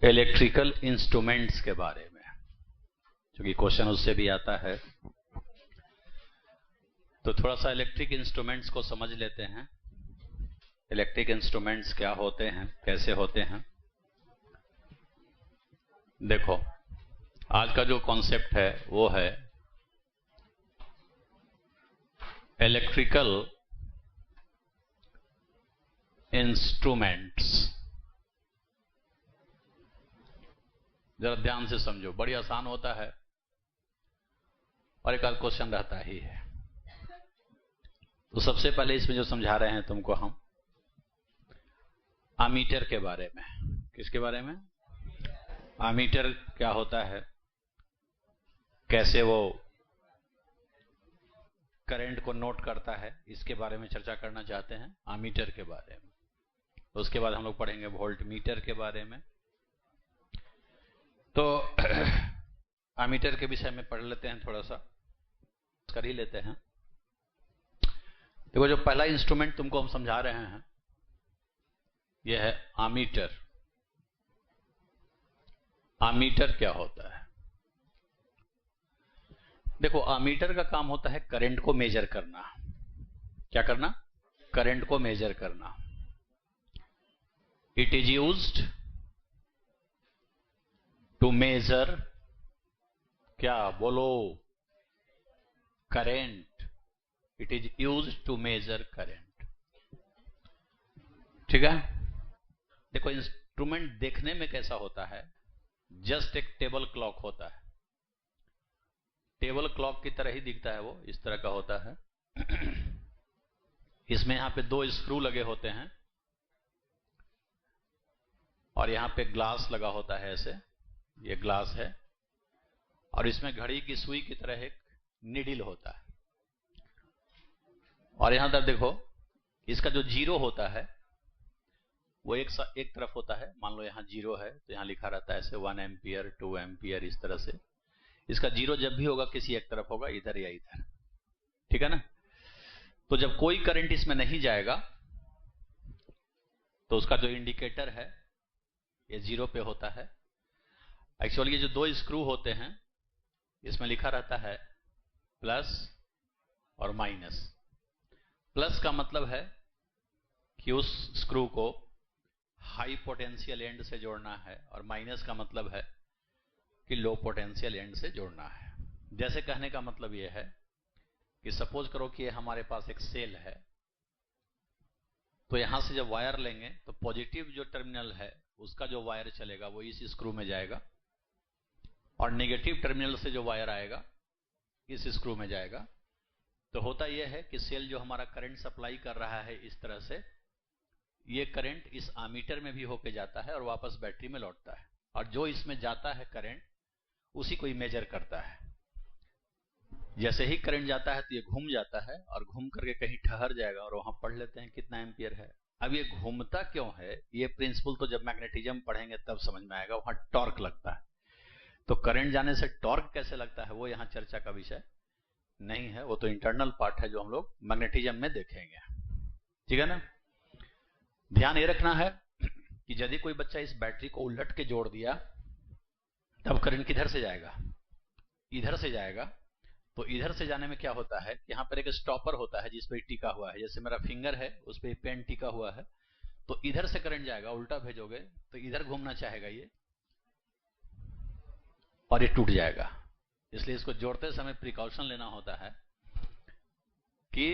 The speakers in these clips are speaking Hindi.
इलेक्ट्रिकल इंस्ट्रूमेंट्स के बारे में, क्योंकि क्वेश्चन उससे भी आता है। तो थोड़ा सा इलेक्ट्रिक इंस्ट्रूमेंट्स को समझ लेते हैं। इलेक्ट्रिक इंस्ट्रूमेंट्स क्या होते हैं, कैसे होते हैं। देखो, आज का जो कॉन्सेप्ट है वो है इलेक्ट्रिकल इंस्ट्रूमेंट्स। जरा ध्यान से समझो, बड़ी आसान होता है और एक आध क्वेश्चन रहता ही है। तो सबसे पहले इसमें जो समझा रहे हैं तुमको हम अमीटर के बारे में। किसके बारे में? अमीटर क्या होता है, कैसे वो करंट को नोट करता है, इसके बारे में चर्चा करना चाहते हैं, अमीटर के बारे में। उसके बाद हम लोग पढ़ेंगे वोल्ट मीटर के बारे में। तो अमीटर के विषय में पढ़ लेते हैं, थोड़ा सा कर ही लेते हैं। देखो, जो पहला इंस्ट्रूमेंट तुमको हम समझा रहे हैं यह है अमीटर। अमीटर क्या होता है? देखो, अमीटर का काम होता है करंट को मेजर करना। क्या करना? करंट को मेजर करना। It is used to measure, क्या बोलो? Current. It is used to measure current. ठीक है। देखो, इंस्ट्रूमेंट देखने में कैसा होता है, जस्ट एक टेबल क्लॉक होता है। टेबल क्लॉक की तरह ही दिखता है वो, इस तरह का होता है। इसमें यहां पे दो स्क्रू लगे होते हैं और यहां पे ग्लास लगा होता है, ऐसे ये ग्लास है। और इसमें घड़ी की सुई की तरह एक निडिल होता है। और यहां तक देखो, इसका जो जीरो होता है वो एक तरफ होता है। मान लो यहां जीरो है तो यहां लिखा रहता है ऐसे 1 एम्पियर 2 एम्पियर, इस तरह से। इसका जीरो जब भी होगा किसी एक तरफ होगा, इधर या इधर। ठीक है ना। तो जब कोई करंट इसमें नहीं जाएगा तो उसका जो इंडिकेटर है ये जीरो पे होता है। एक्चुअली ये जो दो स्क्रू होते हैं इसमें लिखा रहता है प्लस और माइनस। प्लस का मतलब है कि उस स्क्रू को हाई पोटेंशियल एंड से जोड़ना है, और माइनस का मतलब है कि लो पोटेंशियल एंड से जोड़ना है। जैसे कहने का मतलब यह है कि सपोज करो कि हमारे पास एक सेल है, तो यहां से जब वायर लेंगे तो पॉजिटिव जो टर्मिनल है उसका जो वायर चलेगा वो इस स्क्रू में जाएगा, और नेगेटिव टर्मिनल से जो वायर आएगा इस स्क्रू में जाएगा। तो होता यह है कि सेल जो हमारा करंट सप्लाई कर रहा है इस तरह से, ये करंट इस अमीटर में भी होके जाता है और वापस बैटरी में लौटता है। और जो इसमें जाता है करंट, उसी को ही मेजर करता है। जैसे ही करंट जाता है तो ये घूम जाता है और घूम करके कहीं ठहर जाएगा, और वहां पढ़ लेते हैं कितना एम्पियर है। अब ये घूमता क्यों है, ये प्रिंसिपल तो जब मैग्नेटिज्म पढ़ेंगे तब समझ में आएगा। वहां टॉर्क लगता है, तो करंट जाने से टॉर्क कैसे लगता है वो यहां चर्चा का विषय नहीं है। वो तो इंटरनल पार्ट है जो हम लोग मैग्नेटिज्म में देखेंगे। ठीक है ना। ध्यान ये रखना है कि यदि कोई बच्चा इस बैटरी को उलट के जोड़ दिया तब करंट किधर से जाएगा? इधर से जाएगा। तो इधर से जाने में क्या होता है, यहां पर एक स्टॉपर होता है जिस पर टिका हुआ है। जैसे मेरा फिंगर है उस पर पेन टिका हुआ है, तो इधर से करंट जाएगा। उल्टा भेजोगे तो इधर घूमना चाहेगा ये, और ये टूट जाएगा। इसलिए इसको जोड़ते समय प्रिकॉशन लेना होता है कि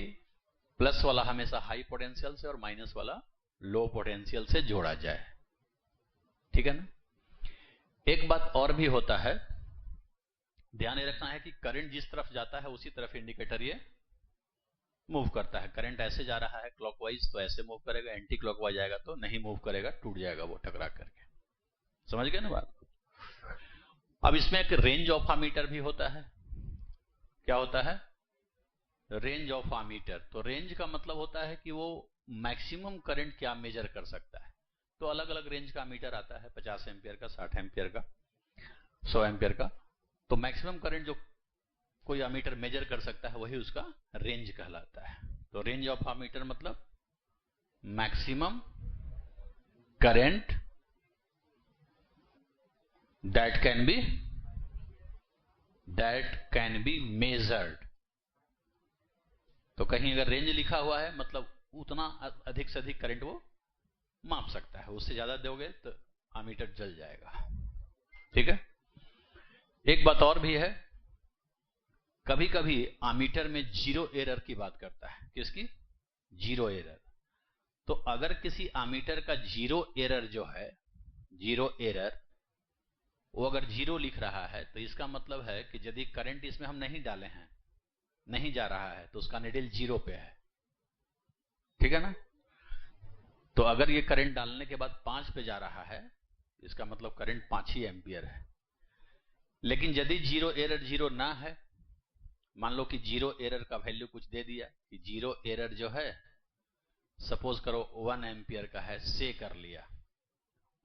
प्लस वाला हमेशा हाई पोटेंशियल से और माइनस वाला लो पोटेंशियल से जोड़ा जाए। ठीक है ना। एक बात और भी होता है, ध्यान ये रखना है कि करंट जिस तरफ जाता है उसी तरफ इंडिकेटर ये मूव करता है। करंट ऐसे जा रहा है क्लॉकवाइज तो ऐसे मूव करेगा, एंटी क्लॉकवाइज आएगा तो नहीं मूव करेगा, टूट जाएगा वो टकरा करके। समझ गए ना बात? अब इसमें एक रेंज ऑफ अमीटर भी होता है। क्या होता है? Range of ammeter. तो रेंज का मतलब होता है कि वो मैक्सिमम करंट क्या मेजर कर सकता है। तो अलग अलग रेंज का मीटर आता है, 50 एम्पियर का, 60 एम्पियर का, 100 एम्पियर का। तो मैक्सिमम करंट जो कोई अमीटर मेजर कर सकता है वही उसका रेंज कहलाता है। तो रेंज ऑफ अमीटर मतलब maximum current that can be measured. तो कहीं अगर रेंज लिखा हुआ है मतलब उतना अधिक से अधिक करंट वो माप सकता है, उससे ज्यादा दोगे तो एमीटर जल जाएगा। ठीक है। एक बात और भी है, कभी कभी एमीटर में जीरो एरर की बात करता है। किसकी? Zero error. तो अगर किसी एमीटर का जीरो एरर जो है, जीरो एरर, वो अगर जीरो लिख रहा है तो इसका मतलब है कि यदि करंट इसमें हम नहीं डाले हैं, नहीं जा रहा है, तो उसका नीडल जीरो पे है। ठीक है ना। तो अगर ये करंट डालने के बाद 5 पे जा रहा है, इसका मतलब करंट 5 ही एम्पियर है। लेकिन यदि जीरो एरर जीरो ना है, मान लो कि जीरो एरर का वैल्यू कुछ दे दिया कि जीरो एरर जो है सपोज करो 1 एम्पियर का है, से कर लिया,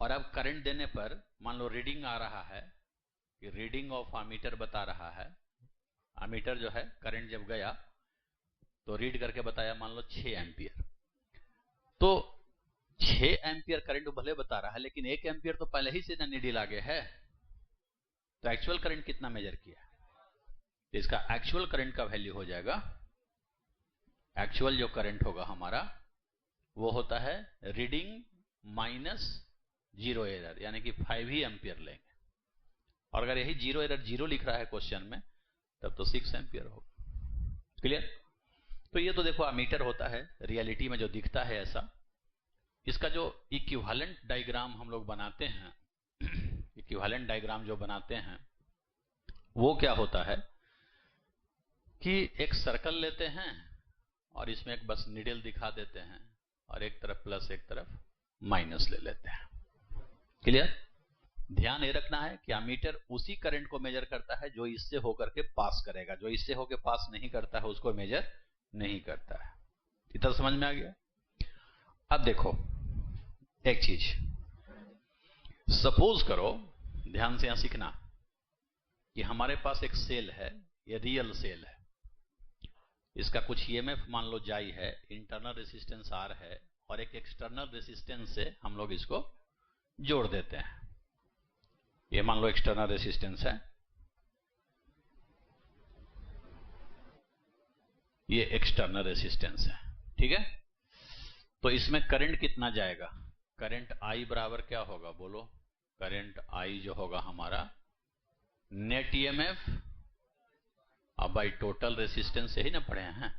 और अब करंट देने पर मान लो रीडिंग आ रहा है कि रीडिंग ऑफ एमीटर बता रहा है, एमीटर जो है करंट जब गया तो रीड करके बताया मान लो 6 एम्पियर। तो 6 एम्पियर करंट भले बता रहा है, लेकिन 1 एम्पियर तो पहले ही से नीडल आगे है, तो एक्चुअल करंट कितना मेजर किया? तो इसका एक्चुअल करंट का वैल्यू हो जाएगा, एक्चुअल जो करंट होगा हमारा वो होता है रीडिंग माइनस जीरो एरर, यानी कि 5 ही एम्पियर लेंगे। और अगर यही जीरो एरर जीरो लिख रहा है क्वेश्चन में, तब तो 6 एम्पियर होगा। क्लियर? तो ये तो देखो एमीटर होता है, रियलिटी में जो दिखता है ऐसा। इसका जो इक्विवेलेंट डायग्राम हम लोग बनाते हैं, इक्विवेलेंट डायग्राम जो बनाते हैं वो क्या होता है कि एक सर्कल लेते हैं और इसमें एक बस नीडल दिखा देते हैं और एक तरफ प्लस एक तरफ माइनस ले लेते हैं। क्लियर? ध्यान ये रखना है कि एमीटर उसी करंट को मेजर करता है जो इससे होकर के पास करेगा, जो इससे होकर पास नहीं करता है उसको मेजर नहीं करता है। इतना समझ में आ गया? अब देखो एक चीज, सपोज करो, ध्यान से यहां सीखना, कि हमारे पास एक सेल है, ये रियल सेल है, इसका कुछ ईएमएफ मान लो जाई है, इंटरनल रेसिस्टेंस आर है, और एक एक्सटर्नल रेसिस्टेंस से हम लोग इसको जोड़ देते हैं। ये मान लो एक्सटर्नल रेसिस्टेंस है, ये एक्सटर्नल रेसिस्टेंस है। ठीक है। तो इसमें करंट कितना जाएगा? करंट आई बराबर क्या होगा बोलो? करंट आई जो होगा हमारा नेट ईएमएफ अब बाई टोटल रेसिस्टेंस से ही ना पढ़े हैं।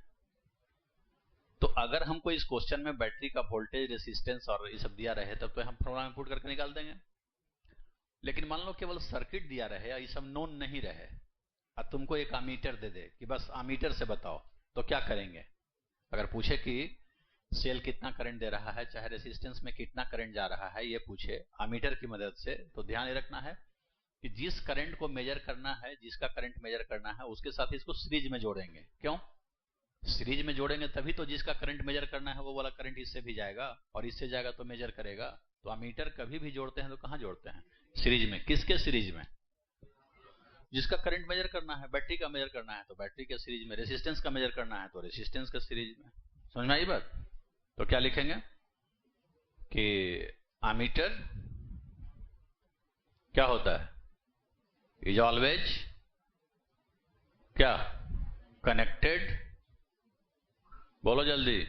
तो अगर हमको इस क्वेश्चन में बैटरी का वोल्टेज, रेसिस्टेंस और ये सब दिया रहे तब तो हम फॉर्मूला में पुट करके निकाल देंगे। लेकिन मान लो केवल सर्किट दिया रहे, ये सब नोन नहीं रहे, अब तुमको एक एमीटर दे दे कि बस एमीटर से बताओ, तो क्या करेंगे? अगर पूछे कि सेल कितना करंट दे रहा है, चाहे रेसिस्टेंस में कितना करंट जा रहा है, ये पूछे एमीटर की मदद से, तो ध्यान ये रखना है कि जिस करंट को मेजर करना है, जिसका करंट मेजर करना है, उसके साथ इसको सीरीज में जोड़ेंगे। क्यों सीरीज में जोड़ेंगे? तभी तो जिसका करंट मेजर करना है वो वाला करंट इससे भी जाएगा और इससे जाएगा तो मेजर करेगा। तो एमीटर कभी भी जोड़ते हैं तो कहां जोड़ते हैं? सीरीज में। किसके सीरीज में? जिसका करंट मेजर करना है, बैटरी का मेजर करना है तो बैटरी के सीरीज में, रेसिस्टेंस का मेजर करना है तो रेसिस्टेंस के सीरीज में। समझ में आई बात? तो क्या लिखेंगे कि एमीटर क्या होता है? इज ऑलवेज क्या? कनेक्टेड, बोलो जल्दी,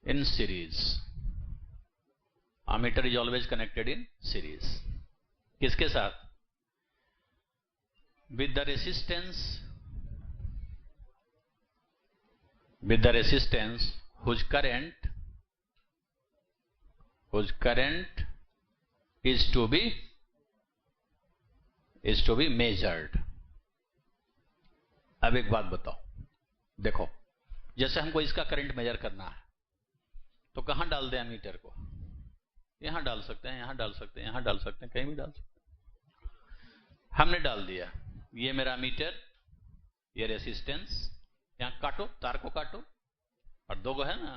in series. Ammeter is always connected in series. किसके साथ? With the resistance, with the resistance whose current is to be measured। अब एक बात बताओ, देखो जैसे हमको इसका करंट मेजर करना है तो कहां डाल दें एमीटर को? यहां डाल सकते हैं, यहां डाल सकते हैं, यहां डाल सकते हैं, कहीं भी डाल सकते हैं। हमने डाल दिया, ये मेरा एमीटर, ये रेसिस्टेंस, यहां काटो, तार को काटो, और दो गो है ना,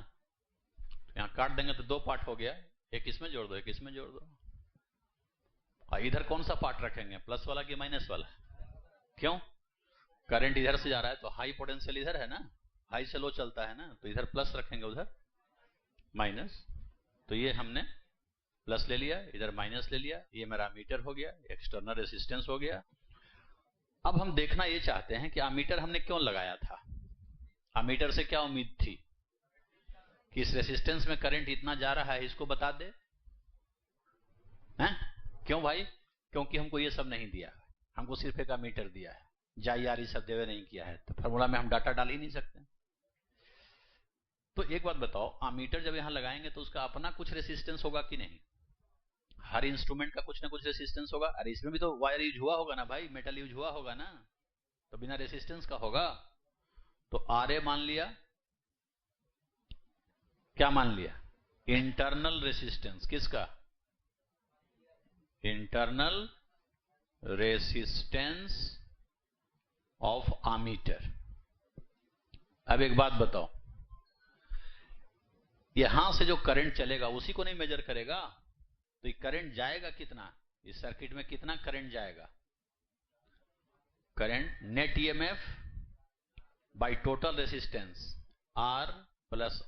यहां काट देंगे तो दो पार्ट हो गया, एक इसमें जोड़ दो, एक इसमें जोड़ दो। और इधर कौन सा पार्ट रखेंगे, प्लस वाला कि माइनस वाला? क्यों? करंट इधर से जा रहा है तो हाई पोटेंशियल इधर है ना, हाई से लो चलता है ना, तो इधर प्लस रखेंगे, उधर माइनस। तो ये हमने प्लस ले लिया, इधर माइनस ले लिया, ये मेरा अमीटर हो गया, एक्सटर्नल रेसिस्टेंस हो गया। अब हम देखना ये चाहते हैं कि अमीटर हमने क्यों लगाया था, अमीटर से क्या उम्मीद थी कि इस रेसिस्टेंस में करंट इतना जा रहा है, इसको बता दे हैं? क्यों भाई? क्योंकि हमको ये सब नहीं दिया, हमको सिर्फ एक अमीटर दिया है, जाई यारी सब देवे नहीं किया है, तो फॉर्मूला में हम डाटा डाल ही नहीं सकते। तो एक बात बताओ, अमीटर जब यहां लगाएंगे तो उसका अपना कुछ रेसिस्टेंस होगा कि नहीं? हर इंस्ट्रूमेंट का कुछ ना कुछ रेसिस्टेंस होगा। अरे इसमें भी तो वायर यूज हुआ होगा ना भाई, मेटल यूज हुआ होगा ना, तो बिना रेसिस्टेंस का होगा। तो आरए मान लिया, क्या मान लिया? Internal resistance. किसका? Internal resistance of ammeter. अब एक बात बताओ, यहां से जो करंट चलेगा उसी को नहीं मेजर करेगा, तो ये करंट जाएगा कितना, इस सर्किट में कितना करंट जाएगा? Current net EMF by total resistance R plus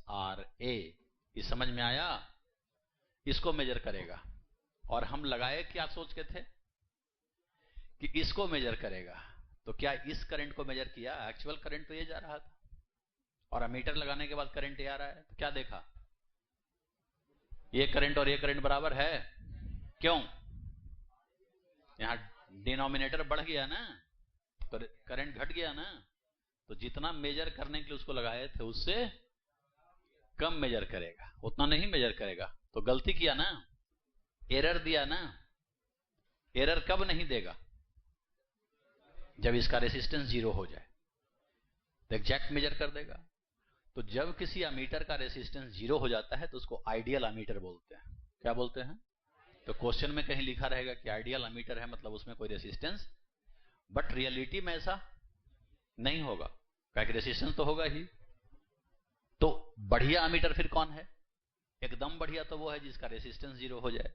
R A. ये समझ में आया? इसको मेजर करेगा। और हम लगाए क्या सोच के थे कि इसको मेजर करेगा, तो क्या इस करंट को मेजर किया? एक्चुअल करंट तो ये जा रहा था, और अमीटर लगाने के बाद करंट ये आ रहा है, तो क्या देखा? ये करंट और ये करंट बराबर है। क्यों? यहां डिनोमिनेटर बढ़ गया ना, तो करंट घट गया ना, तो जितना मेजर करने के लिए उसको लगाए थे उससे कम मेजर करेगा, उतना नहीं मेजर करेगा। तो गलती किया ना, एरर दिया ना। एरर कब नहीं देगा? जब इसका रेसिस्टेंस जीरो हो जाए, तो एग्जैक्ट मेजर कर देगा। तो जब किसी अमीटर का रेसिस्टेंस जीरो हो जाता है तो उसको आइडियल अमीटर बोलते हैं। क्या बोलते हैं? तो क्वेश्चन में कहीं लिखा रहेगा कि आइडियल अमीटर है, मतलब उसमें कोई रेसिस्टेंस, बट रियलिटी में ऐसा नहीं होगा, क्योंकि रेसिस्टेंस तो होगा ही। तो बढ़िया अमीटर फिर कौन है? एकदम बढ़िया तो वो है जिसका रेसिस्टेंस जीरो हो जाए।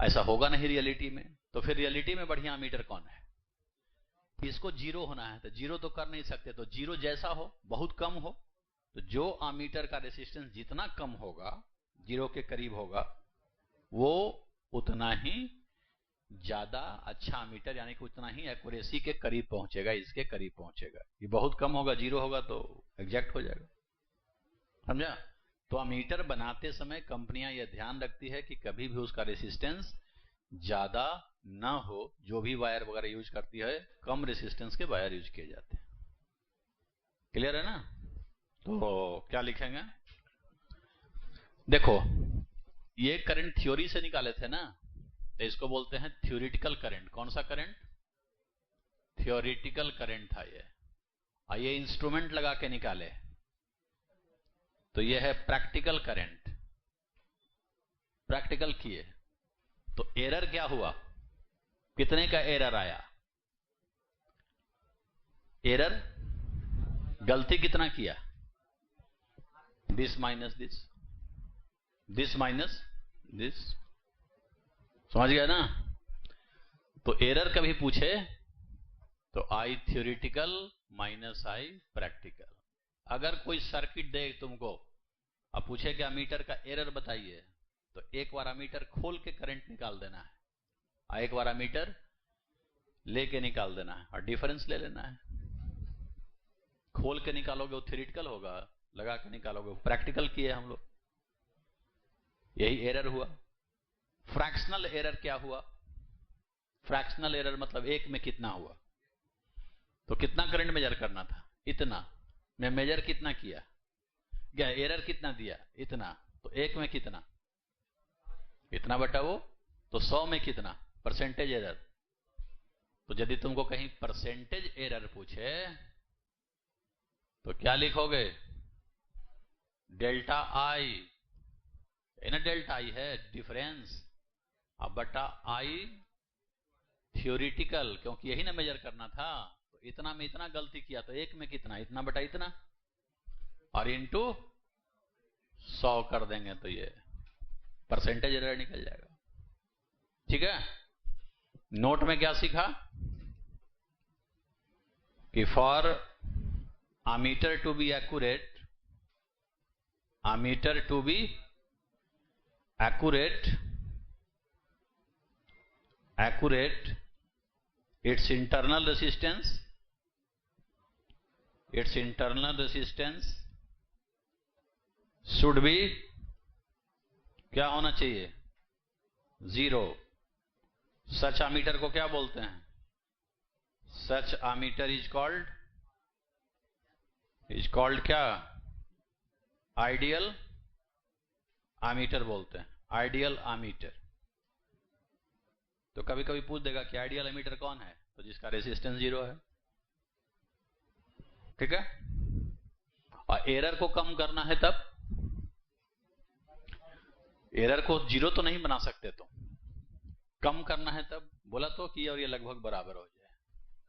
ऐसा होगा नहीं रियलिटी में, तो फिर रियलिटी में बढ़िया अमीटर कौन है? इसको जीरो होना है, तो जीरो तो कर नहीं सकते, तो जीरो जैसा हो, बहुत कम हो, तो जो अमीटर का रेसिस्टेंस जितना कम होगा, जीरो के करीब होगा, वो उतना ही ज्यादा अच्छा अमीटर, यानी कि उतना ही एक्यूरेसी के करीब पहुंचेगा, इसके करीब पहुंचेगा। ये बहुत कम होगा, जीरो होगा तो एग्जैक्ट हो जाएगा। समझा? तो अमीटर बनाते समय कंपनियां यह ध्यान रखती है कि कभी भी उसका रेसिस्टेंस ज्यादा ना हो। जो भी वायर वगैरह यूज करती है, कम रेसिस्टेंस के वायर यूज किए जाते हैं। क्लियर है ना? तो क्या लिखेंगे? देखो, ये करंट थ्योरी से निकाले थे ना, तो इसको बोलते हैं थ्योरेटिकल करंट। कौन सा करंट? थ्योरेटिकल करंट था ये। और ये इंस्ट्रूमेंट लगा के निकाले, तो ये है प्रैक्टिकल करंट। प्रैक्टिकल किए तो एरर क्या हुआ? कितने का एरर आया? एरर गलती कितना किया? This minus this, this minus this. समझ गया ना? तो एरर कभी पूछे तो आई थ्योरेटिकल माइनस आई प्रैक्टिकल। अगर कोई सर्किट दे तुमको, अब पूछे कि अमीटर का एरर बताइए, तो एक बार अमीटर खोल के करंट निकाल देना है, और एक बार अमीटर लेके निकाल देना है, और डिफरेंस ले लेना है। खोल के निकालोगे वो थ्योरेटिकल होगा, लगा के निकालोगे वो प्रैक्टिकल किए हम लोग। यही एरर हुआ। फ्रैक्शनल एरर क्या हुआ? फ्रैक्शनल एरर मतलब एक में कितना हुआ, तो कितना करंट मेजर करना था? इतना। मैं मेजर कितना किया? क्या एरर कितना दिया? इतना। तो एक में कितना? इतना बटा वो, तो 100 में कितना परसेंटेज एरर? तो यदि तुमको कहीं परसेंटेज एरर पूछे तो क्या लिखोगे? डेल्टा आई, ना डेल्टा आई है डिफरेंस, अब बटा आई थ्योरेटिकल, क्योंकि यही ना मेजर करना था। तो इतना में इतना गलती किया, तो एक में कितना? इतना बटा इतना, और इंटू 100 कर देंगे, तो ये परसेंटेज एरर निकल जाएगा। ठीक है? नोट में क्या सीखा कि for ammeter to be accurate, ammeter to be accurate its internal resistance should be क्या होना चाहिए? 0. सच ammeter को क्या बोलते हैं? Such ammeter is called क्या? आइडियल ammeter बोलते हैं, आइडियल ammeter. तो कभी कभी पूछ देगा कि आइडियल एमीटर कौन है, तो जिसका रेजिस्टेंस 0 है. ठीक है. और एरर को कम करना है तब, एरर को 0 तो नहीं बना सकते, तो कम करना है तब बोला तो कि और ये लगभग बराबर हो जाए,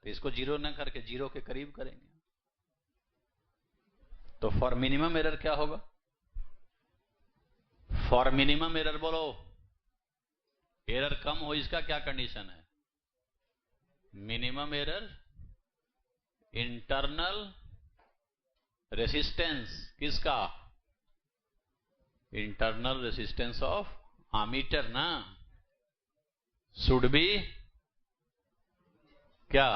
तो इसको 0 न करके 0 के करीब करेंगे. तो फॉर मिनिमम एरर क्या होगा? फॉर मिनिमम एरर बोलो, एरर कम हो, इसका क्या कंडीशन है? मिनिमम एरर इंटरनल रेसिस्टेंस, किसका? इंटरनल रेसिस्टेंस ऑफ ammeter ना, शुड बी क्या?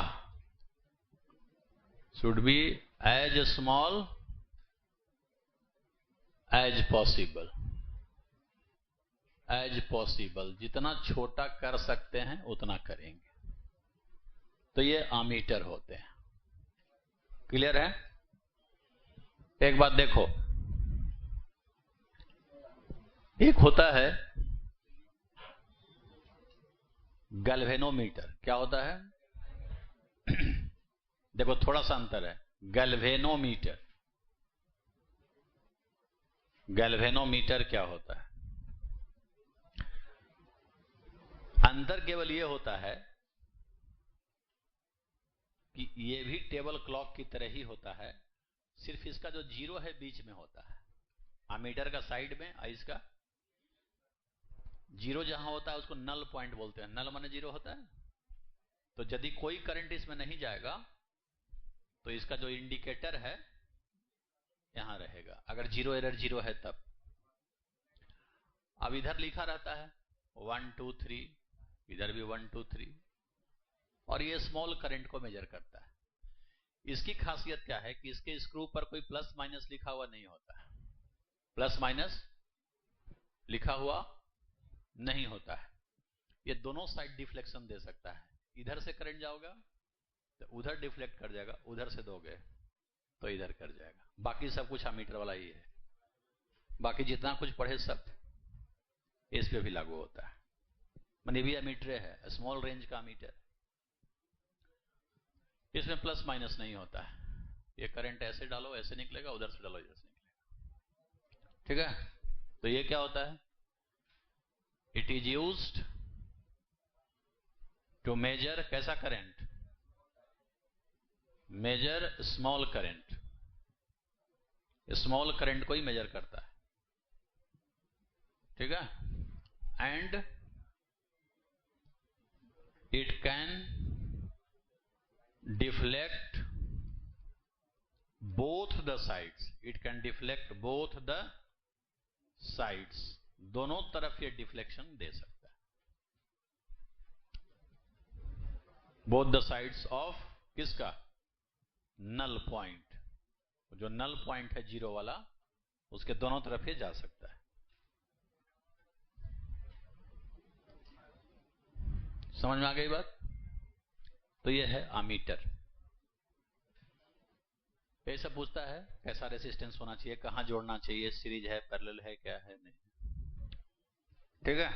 Should be as small as possible. As possible, जितना छोटा कर सकते हैं उतना करेंगे. तो ये ammeter होते हैं. क्लियर है? एक बात देखो, एक होता है गैल्वेनोमीटर. क्या होता है? देखो थोड़ा सा अंतर है. गैल्वेनोमीटर, गैल्वेनोमीटर क्या होता है? अंतर केवल ये होता है कि ये भी टेबल क्लॉक की तरह ही होता है, सिर्फ इसका जो 0 है बीच में होता है. ammeter का साइड में, इसका 0 जहां होता है उसको नल पॉइंट बोलते हैं. नल माने 0 होता है. तो यदि कोई करंट इसमें नहीं जाएगा तो इसका जो इंडिकेटर है यहां रहेगा, अगर 0 एरर 0 है तब. अब इधर लिखा रहता है 1 2 3, इधर भी 1 2 3, और ये स्मॉल करंट को मेजर करता है. इसकी खासियत क्या है कि इसके स्क्रू पर कोई प्लस माइनस लिखा हुआ नहीं होता है. प्लस माइनस लिखा हुआ नहीं होता है. ये दोनों साइड डिफ्लेक्शन दे सकता है. इधर से करंट जाओगा तो उधर डिफ्लेक्ट कर जाएगा, उधर से दोगे तो इधर कर जाएगा. बाकी सब कुछ ammeter वाला ही है. बाकी जितना कुछ पढ़े सब इस पे भी लागू होता है. माने भी ammeter है, स्मॉल रेंज का ammeter. इसमें प्लस माइनस नहीं होता है. ये करंट ऐसे डालो ऐसे निकलेगा, उधर से डालो इधर से निकलेगा. ठीक है. तो ये क्या होता है? It is used to measure कैसा current? Measure small current. Small current को ही मेजर करता है. ठीक है. And it can deflect both the sides. It can deflect both the sides. दोनों तरफ ये डिफ्लेक्शन दे सकता है. बोथ द साइड्स ऑफ किसका? Null point. जो नल पॉइंट है 0 वाला, उसके दोनों तरफ ये जा सकता है. समझ में आ गई बात? तो ये है ammeter. ऐसा पूछता है कैसा रेसिस्टेंस होना चाहिए, कहां जोड़ना चाहिए, सीरीज है, पैरेलल है, क्या है, नहीं. ठीक है.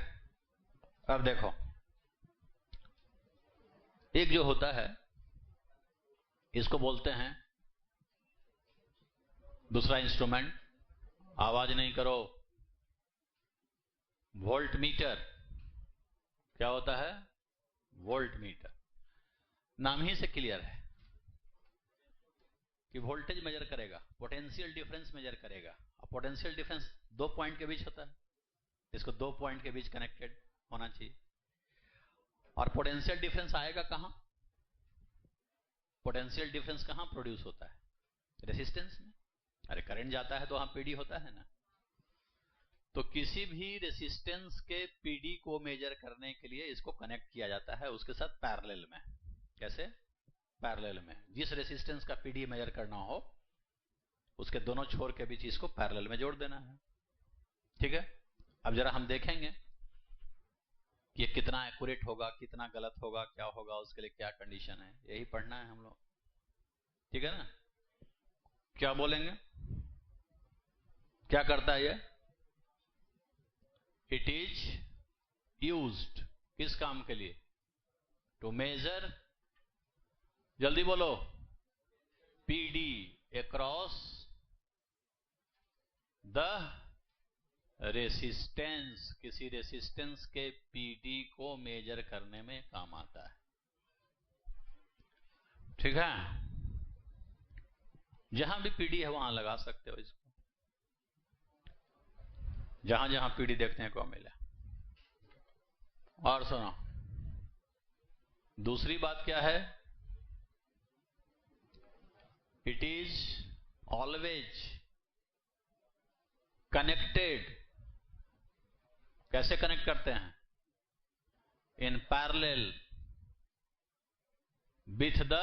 अब देखो, एक जो होता है इसको बोलते हैं, दूसरा इंस्ट्रूमेंट, आवाज नहीं करो, वोल्ट मीटर. क्या होता है? Volt meter. नाम ही से क्लियर है कि वोल्टेज मेजर करेगा, पोटेंशियल डिफरेंस मेजर करेगा. और पोटेंशियल डिफरेंस 2 पॉइंट के बीच होता है. इसको 2 पॉइंट के बीच कनेक्टेड होना चाहिए. और पोटेंशियल डिफरेंस आएगा कहां? पोटेंशियल डिफरेंस कहां प्रोड्यूस होता है? रेसिस्टेंस में. अरे करंट जाता है तो वहां पीडी होता है ना. तो किसी भी रेसिस्टेंस के पीडी को मेजर करने के लिए इसको कनेक्ट किया जाता है उसके साथ पैरेलल में। कैसे? पैरेलल में। जिस रेसिस्टेंस का पीडी मेजर करना हो उसके दोनों छोर के बीच इसको पैरेलल में जोड़ देना है। ठीक है, अब जरा हम देखेंगे कि ये कितना एक्यूरेट होगा, कितना गलत होगा, क्या होगा, उसके लिए क्या कंडीशन है, यही पढ़ना है हम लोग। ठीक है ना? क्या बोलेंगे? क्या करता है ये? इट इज यूज्ड किस काम के लिए? टू मेजर, जल्दी बोलो, पीडी अक्रॉस द रेसिस्टेंस। किसी रेसिस्टेंस के पीडी को मेजर करने में काम आता है। ठीक है, जहां भी पीडी है वहां लगा सकते हो इसको, जहां जहां पीडी देखने को मिले। और सुनो, दूसरी बात क्या है? It is always connected. कैसे कनेक्ट करते हैं? In parallel with the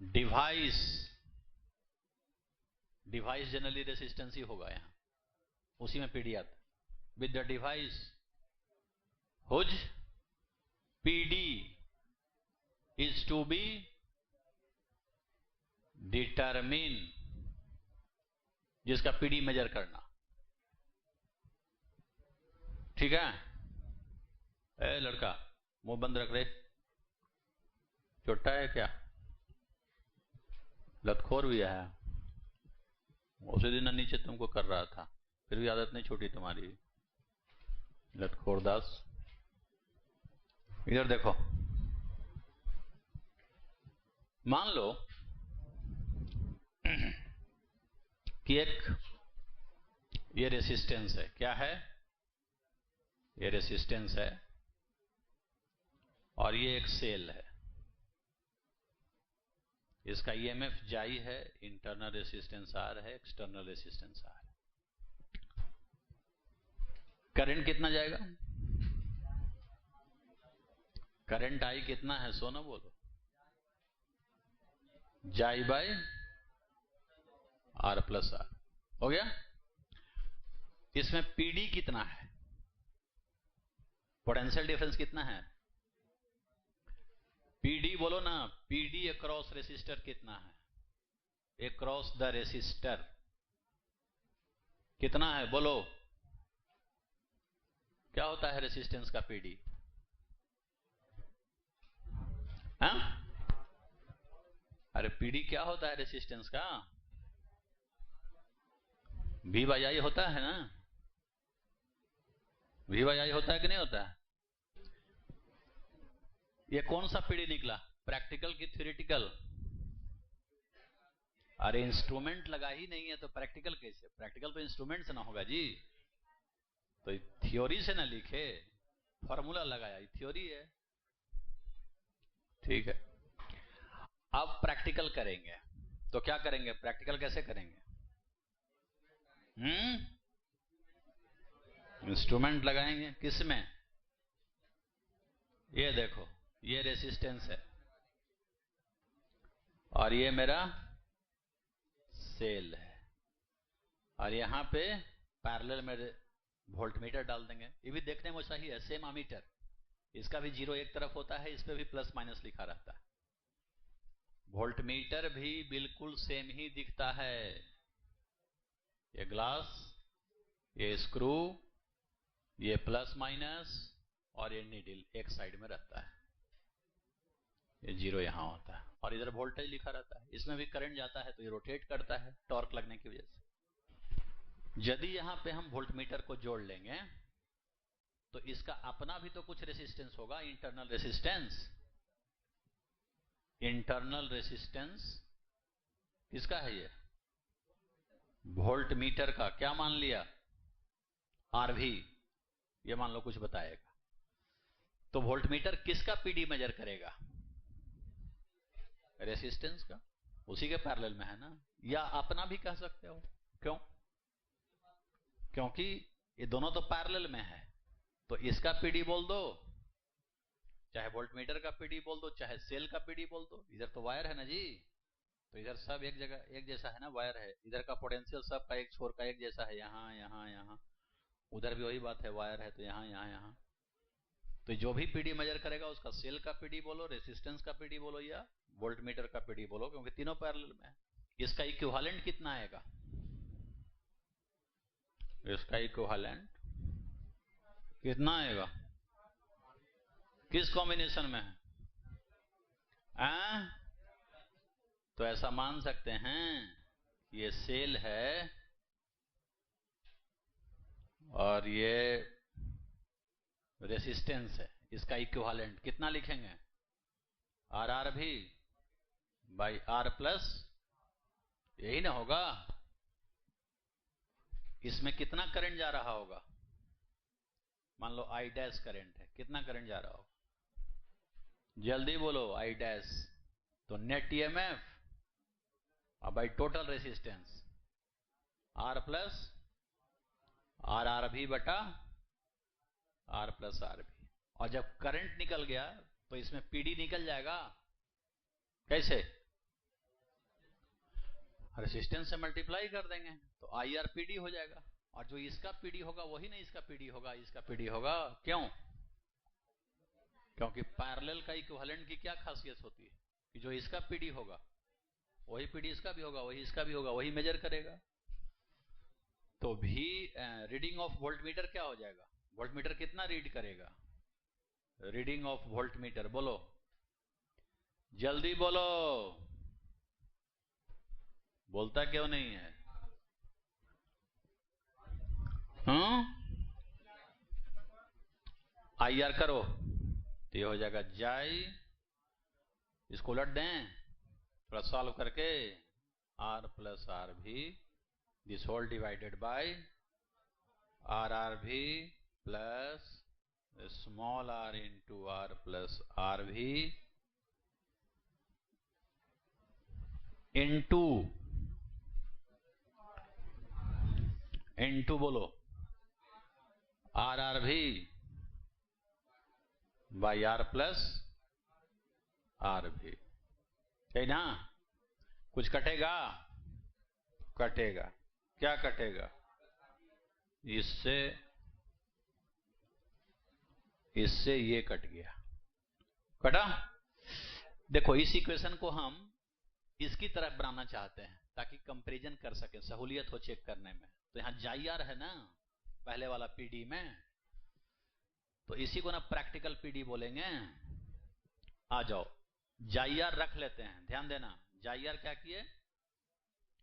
device. Device generally resistance ही होगा यहां, उसी में पीडी आता। With the device whose PD is to be determine, जिसका पीडी मेजर करना। ठीक है? ए लड़का, मुंह बंद रख रहे, छोटा है क्या? लतखोर भी है। उसी दिन नीचे तुमको कर रहा था, फिर भी आदत नहीं छूटी तुम्हारी। लतखोर दास, इधर देखो। मान लो कि एक ये रेसिस्टेंस है। क्या है? ये रेसिस्टेंस है और ये एक सेल है। इसका ईएमएफ जाई है, इंटरनल रेसिस्टेंस आर है, एक्सटर्नल रेसिस्टेंस आर है। करंट कितना जाएगा? करंट आई कितना है? सोना बोलो। जाई बाय आर प्लस आर। हो गया? इसमें पीडी कितना है? पोटेंशियल डिफरेंस कितना है? पीडी बोलो ना, पीडी अक्रॉस रेसिस्टर कितना है? अक्रॉस द रेसिस्टर कितना है? बोलो। क्या होता है रेसिस्टेंस का पीडी? हाँ? अरे पीडी क्या होता है रेसिस्टेंस का? वी बाई आई होता है ना? वी बाई आई होता है कि नहीं होता है? ये कौन सा पीडी निकला? प्रैक्टिकल की थ्योरेटिकल? अरे इंस्ट्रूमेंट लगा ही नहीं है तो प्रैक्टिकल कैसे? प्रैक्टिकल तो इंस्ट्रूमेंट से ना होगा जी, तो थ्योरी से ना लिखे, फॉर्मूला लगाया, थ्योरी है। ठीक है, अब प्रैक्टिकल करेंगे तो क्या करेंगे? प्रैक्टिकल कैसे करेंगे? इंस्ट्रूमेंट लगाएंगे। किसमें? ये देखो, ये रेसिस्टेंस है और ये मेरा सेल है, और यहां पे पैरेलल में वोल्टमीटर डाल देंगे। ये भी देखने में सही है, सेम अमीटर। इसका भी जीरो एक तरफ होता है, इस पे भी प्लस माइनस लिखा रहता है। वोल्टमीटर भी बिल्कुल सेम ही दिखता है। ये ग्लास, ये स्क्रू, ये प्लस माइनस और ये नीडल एक साइड में रहता है। ये जीरो यहां होता है और इधर वोल्टेज लिखा रहता है। इसमें भी करंट जाता है तो ये रोटेट करता है टॉर्क लगने की वजह से। यदि यहां पे हम वोल्टमीटर को जोड़ लेंगे तो इसका अपना भी तो कुछ रेसिस्टेंस होगा, इंटरनल रेसिस्टेंस। इंटरनल रेसिस्टेंस किसका है? ये वोल्टमीटर का। क्या मान लिया? आरवी। ये मान लो कुछ बताएगा। तो वोल्टमीटर किसका पीडी मेजर करेगा? रेसिस्टेंस का, उसी के पैरेलल में है ना। या अपना भी कह सकते हो। क्यों? क्योंकि ये दोनों तो पैरेलल में है, तो इसका पीडी बोल दो, चाहे वोल्टमीटर का पीडी बोल दो, चाहे सेल का पीडी बोल दो, इधर तो वायर है ना जी, तो इधर सब एक जगह एक जैसा है ना, वायर है, इधर का पोटेंशियल सब का एक छोर का एक जैसा है, यहाँ यहाँ यहाँ, उधर भी वही बात है, वायर है तो यहाँ यहाँ यहाँ, तो जो भी पीडी मेजर करेगा उसका सेल का पीडी बोलो, रेसिस्टेंस का पीडी बोलो, या वोल्टमीटर का पीडी बोलो, क्योंकि तीनों पैरेलल में है। इसका इक्विवेलेंट कितना आएगा? इसका इक्विवेलेंट कितना आएगा? किस कॉम्बिनेशन में है? तो ऐसा मान सकते हैं ये सेल है और ये रेसिस्टेंस है, इसका इक्विवेलेंट कितना लिखेंगे? आर आर भी बाई आर प्लस, यही ना होगा। इसमें कितना करंट जा रहा होगा? मान लो आई डैश करंट है, कितना करंट जा रहा होगा? जल्दी बोलो, आई डैश, तो नेट ईएमएफ और by total resistance R plus R R भी बटा आर प्लस आर भी, और जब करंट निकल गया तो इसमें पीडी निकल जाएगा। कैसे? रेसिस्टेंस से मल्टीप्लाई कर देंगे तो आई आर पीडी हो जाएगा, और जो इसका पीडी होगा वही नहीं इसका पीडी होगा, इसका पीडी होगा। क्यों? क्योंकि पैरेलल का इक्विवेलेंट की क्या खासियत होती है कि जो इसका पीडी होगा वही पीडी इसका भी होगा, वही इसका भी होगा, वही मेजर करेगा। तो भी रीडिंग ऑफ वोल्टमीटर क्या हो जाएगा? वोल्टमीटर कितना रीड करेगा? रीडिंग ऑफ वोल्टमीटर बोलो, जल्दी बोलो, बोलता क्यों नहीं है? आई आर करो तो ये हो जाएगा जाई, इसको उलट दें थोड़ा सॉल्व करके, आर प्लस आर भी this whole divided by R R भी plus small R into R plus R भी इंटू बोलो आर आर भी बाई आर प्लस आर भी, है ना? कुछ कटेगा? कटेगा। क्या कटेगा? इससे ये कट गया, कटा। देखो इस इक्वेशन को हम इसकी तरफ बनाना चाहते हैं ताकि कंपैरिजन कर सके, सहूलियत हो चेक करने में। तो यहां जाईआर है ना पहले वाला पीडी में, तो इसी को ना प्रैक्टिकल पीडी बोलेंगे। आ जाओ जाईआर रख लेते हैं, ध्यान देना, जाईआर क्या किए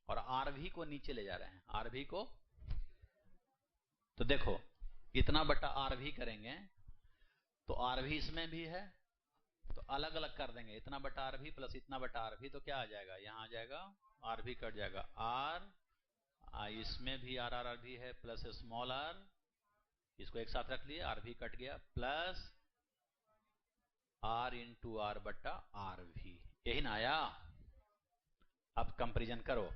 और आरवी को नीचे ले जा रहे हैं, आरवी को। तो देखो इतना बटा आरवी करेंगे तो आरवी इसमें भी है तो अलग अलग कर देंगे, इतना बटा आरवी प्लस इतना बटा आरवी, तो क्या आ जाएगा? यहां आ जाएगा आरवी कट जाएगा, आर इसमें भी आर आर भी है प्लस स्मॉल आर, इसको एक साथ रख लिए, आरवी कट गया, प्लस आर इंटू आर बट्टा आर भी, यही ना आया। अब कंपैरिजन करो।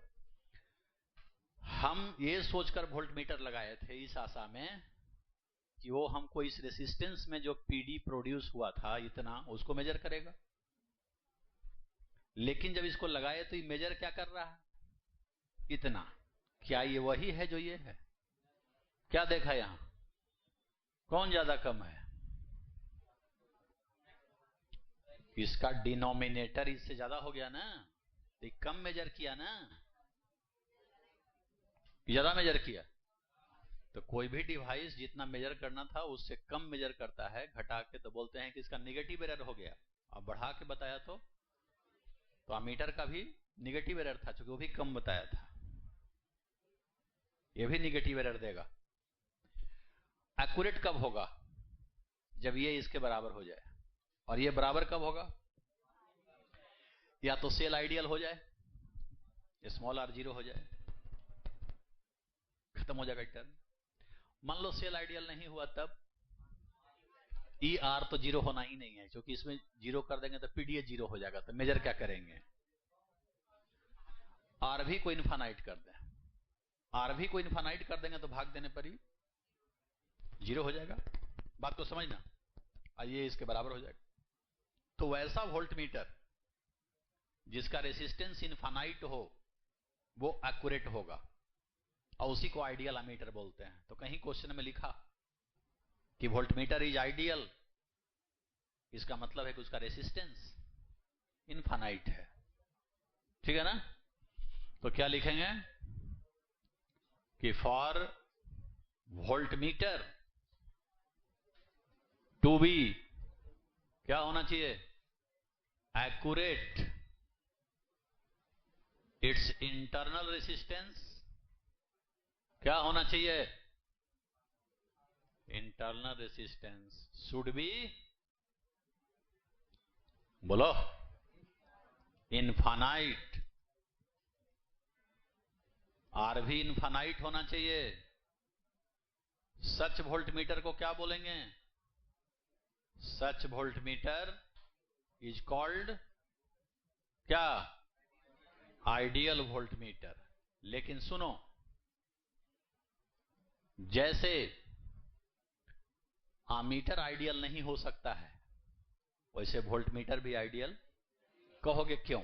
हम ये सोचकर वोल्टमीटर लगाए थे इस आशा में कि वो हमको इस रेसिस्टेंस में जो पीडी प्रोड्यूस हुआ था इतना, उसको मेजर करेगा। लेकिन जब इसको लगाए तो ये मेजर क्या कर रहा है? इतना। क्या ये वही है जो ये है? क्या देखा यहां? कौन ज्यादा कम है? इसका डिनोमिनेटर इससे ज्यादा हो गया ना, तो कम मेजर किया ना, ज्यादा मेजर किया। तो कोई भी डिवाइस जितना मेजर करना था उससे कम मेजर करता है, घटा के तो बोलते हैं कि इसका निगेटिव एरर हो गया। अब बढ़ा के बताया तो अमीटर का भी निगेटिव एरर था, क्योंकि वो भी कम बताया था, ये भी निगेटिव एरर देगा। एक्यूरेट कब होगा? जब ये इसके बराबर हो जाए। और ये बराबर कब होगा? या तो सेल आइडियल हो जाए, स्मॉल आर जीरो हो जाए, खत्म हो जाएगा टर्म। मान लो सेल आइडियल नहीं हुआ, तब ई आर तो जीरो होना ही नहीं है, क्योंकि इसमें जीरो कर देंगे तो पीडीए जीरो हो जाएगा, तो मेजर क्या करेंगे? आर भी को इनफाइनाइट कर दें, RV को इनफाइनाइट कर देंगे तो भाग देने पर ही 0 हो जाएगा। बात को समझना, आइए इसके बराबर हो जाएगा। तो वैसा वोल्ट मीटर जिसका रेसिस्टेंस इनफाइनाइट हो वो एक्यूरेट होगा, और उसी को आइडियल एमीटर बोलते हैं। तो कहीं क्वेश्चन में लिखा कि वोल्ट मीटर इज आइडियल, इसका मतलब है कि उसका रेसिस्टेंस इनफाइनाइट है, ठीक है ना। तो क्या लिखेंगे कि for voltmeter to be क्या होना चाहिए, एक्यूरेट, इट्स इंटरनल रेसिस्टेंस क्या होना चाहिए, इंटरनल रेसिस्टेंस शुड बी, बोलो, इनफाइनाइट। RV इनफाइनाइट होना चाहिए। सच वोल्ट मीटर को क्या बोलेंगे, सच वोल्ट मीटर इज कॉल्ड क्या, आइडियल वोल्ट मीटर। लेकिन सुनो, जैसे आमीटर आइडियल नहीं हो सकता है वैसे वोल्ट मीटर भी आइडियल। कहोगे क्यों,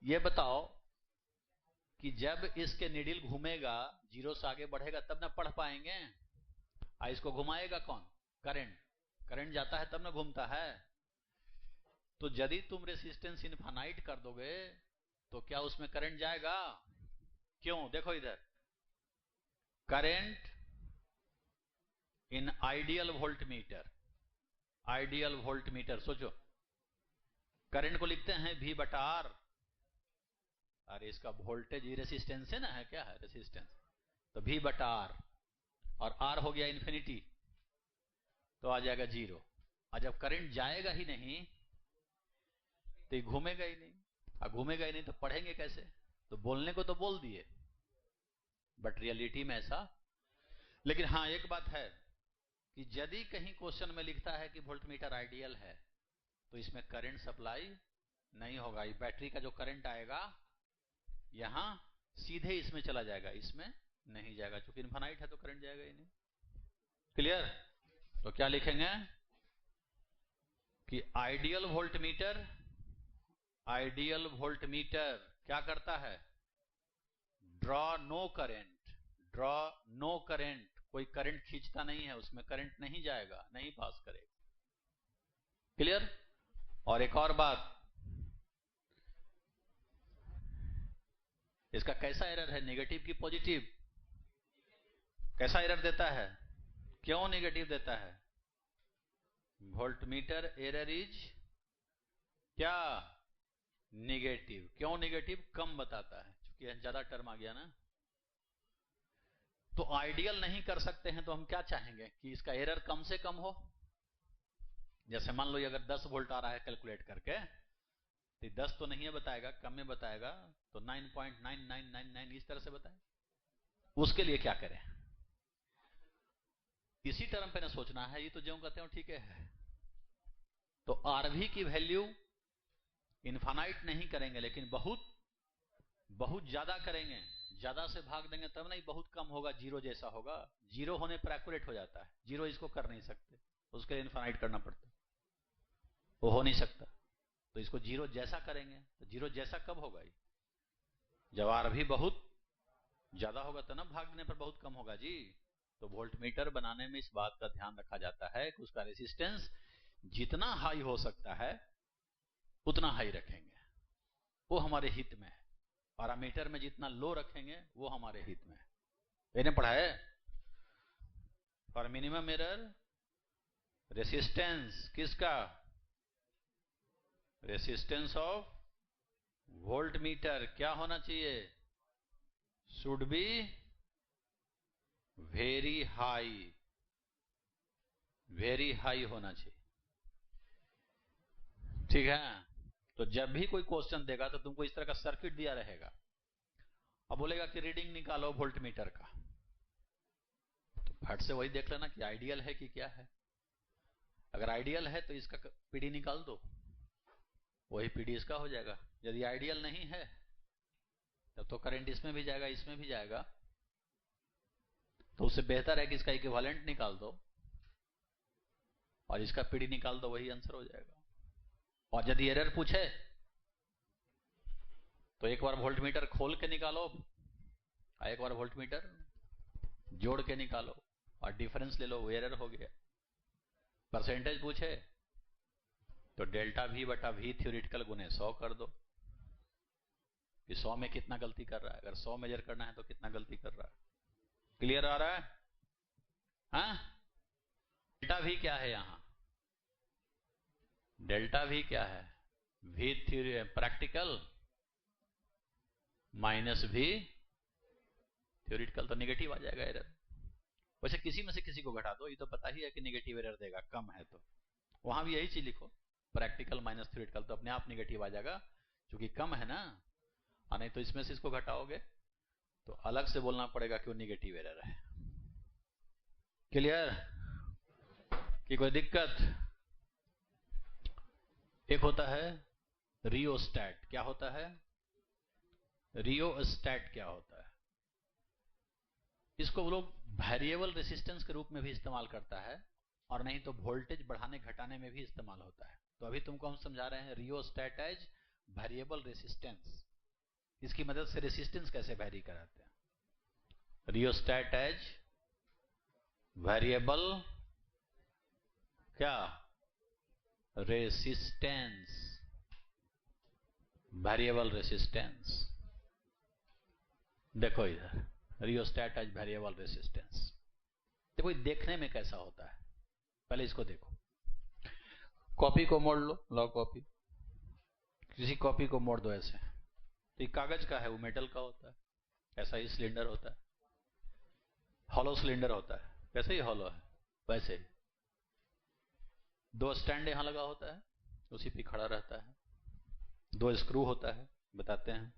ये बताओ कि जब इसके नीडल घूमेगा, 0 से आगे बढ़ेगा तब ना पढ़ पाएंगे। इसको घुमाएगा कौन, करंट, करंट जाता है तब ना घूमता है। तो यदि तुम रेसिस्टेंस इनफाइनाइट कर दोगे तो क्या उसमें करंट जाएगा, क्यों, देखो इधर, current in ideal voltmeter, ideal volt meter सोचो, करंट को लिखते हैं V/R। अरे इसका वोल्टेज ही रेसिस्टेंस है ना, है क्या है रेसिस्टेंस, तो V/R, और R हो गया इन्फिनिटी, तो आ जाएगा 0। और जब करंट जाएगा ही नहीं तो घूमेगा ही नहीं, और घूमेगा ही नहीं तो पढ़ेंगे कैसे। तो बोलने को तो बोल दिए बट रियलिटी में ऐसा। लेकिन हाँ एक बात है कि यदि कहीं क्वेश्चन में लिखता है कि वोल्ट मीटर आइडियल है तो इसमें करंट सप्लाई नहीं होगा। ये बैटरी का जो करंट आएगा यहां सीधे इसमें चला जाएगा, इसमें नहीं जाएगा, क्योंकि इनफाइनाइट है तो करंट जाएगा ही नहीं। क्लियर। तो क्या लिखेंगे कि ideal voltmeter, ideal voltmeter क्या करता है, draw no current, draw no current, कोई करंट खींचता नहीं है, उसमें करंट नहीं जाएगा, नहीं पास करेगा। क्लियर। और एक और बात, इसका कैसा एरर है, नेगेटिव की पॉजिटिव, कैसा एरर देता है, क्यों नेगेटिव देता है, वोल्ट मीटर एरर इज क्या, नेगेटिव। क्यों नेगेटिव, कम बताता है, क्योंकि ज्यादा टर्म आ गया ना। तो आइडियल नहीं कर सकते हैं तो हम क्या चाहेंगे कि इसका एरर कम से कम हो। जैसे मान लो अगर 10 वोल्ट आ रहा है कैलकुलेट करके, तो 10 तो नहीं है बताएगा, कम में बताएगा, तो 9.9999 इस तरह से बताए। उसके लिए क्या करें, इसी टर्म पे ना सोचना है, ये तो जो कहते हो ठीक है। तो RV की वैल्यू इनफाइनाइट नहीं करेंगे, लेकिन बहुत बहुत ज्यादा करेंगे, ज्यादा से भाग देंगे तब नहीं, बहुत कम होगा, 0 जैसा होगा। 0 होने पर एक्यूरेट हो जाता है, 0 इसको कर नहीं सकते, उसके लिए इनफाइनाइट करना पड़ता है, वो हो नहीं सकता। तो इसको 0 जैसा करेंगे, तो 0 जैसा कब होगा, जब RV बहुत ज्यादा होगा तो ना भाग देने पर बहुत कम होगा जी। तो वोल्ट मीटर बनाने में इस बात का ध्यान रखा जाता है कि उसका रेसिस्टेंस जितना हाई हो सकता है उतना हाई रखेंगे, वो हमारे हित में है। और अमीटर में जितना लो रखेंगे वो हमारे हित में है। मैंने पढ़ा है, फॉर मिनिमम एरर रेसिस्टेंस किसका, रेसिस्टेंस ऑफ वोल्ट मीटर क्या होना चाहिए, should be very high, very high होना चाहिए, ठीक है। तो जब भी कोई क्वेश्चन देगा तो तुमको इस तरह का सर्किट दिया रहेगा, अब बोलेगा कि रीडिंग निकालो वोल्ट मीटर का, तो फट से वही देख लेना कि आइडियल है कि क्या है। अगर आइडियल है तो इसका पीडी निकाल दो, वही पीडी इसका हो जाएगा। यदि आइडियल नहीं है तब तो करंट इसमें भी जाएगा, इसमें भी जाएगा, तो उससे बेहतर है कि इसका इक्विवेलेंट निकाल दो और इसका पीडी निकाल दो, वही आंसर हो जाएगा। और यदि एरर पूछे तो एक बार वोल्टमीटर खोल के निकालो, एक बार वोल्टमीटर जोड़ के निकालो और डिफरेंस ले लो, वो एरर हो गया। परसेंटेज पूछे तो डेल्टा V बटा V थ्योरेटिकल गुने 100 कर दो कि 100 में कितना गलती कर रहा है। अगर 100 मेजर करना है तो कितना गलती कर रहा है। क्लियर आ रहा है? हाँ, डेल्टा V क्या है यहां? डेल्टा V क्या है? V practical minus V theoretical, तो निगेटिव आ जाएगा एरर। वैसे किसी में से किसी को घटा दो, ये तो पता ही है कि निगेटिव एरर देगा, कम है तो वहां भी यही चीज लिखो, प्रैक्टिकल माइनस थ्योरेटिकल, तो अपने आप निगेटिव आ जाएगा क्योंकि कम है ना। और नहीं तो इसमें से इसको घटाओगे तो अलग से बोलना पड़ेगा कि वो निगेटिव एरर है। क्लियर? कि कोई दिक्कत? एक होता है रियोस्टैट। क्या होता है? रियोस्टैट क्या होता है? इसको वो लोग वेरिएबल रेसिस्टेंस के रूप में भी इस्तेमाल करता है और नहीं तो वोल्टेज बढ़ाने घटाने में भी इस्तेमाल होता है। तो अभी तुमको हम समझा रहे हैं रियोस्टैट एज वेरिएबल रेसिस्टेंस। इसकी मदद से रेसिस्टेंस कैसे वेरी कराते हैं। रियोस्टैट एज वेरिएबल क्या? Resistance, variable resistance. देखो इधर, रियोस्टैट एज वेरिएबल रेसिस्टेंस। देखो देखने में कैसा होता है, पहले इसको देखो। कॉपी को मोड़ लो, लो कॉपी, किसी कॉपी को मोड़ दो ऐसे, तो ये कागज का है, वो मेटल का होता है। ऐसा ही सिलेंडर होता है, हॉलो सिलेंडर होता है, वैसे ही हॉलो है। वैसे ही दो स्टैंड यहां लगा होता है, उसी पे खड़ा रहता है, दो स्क्रू होता है, बताते हैं।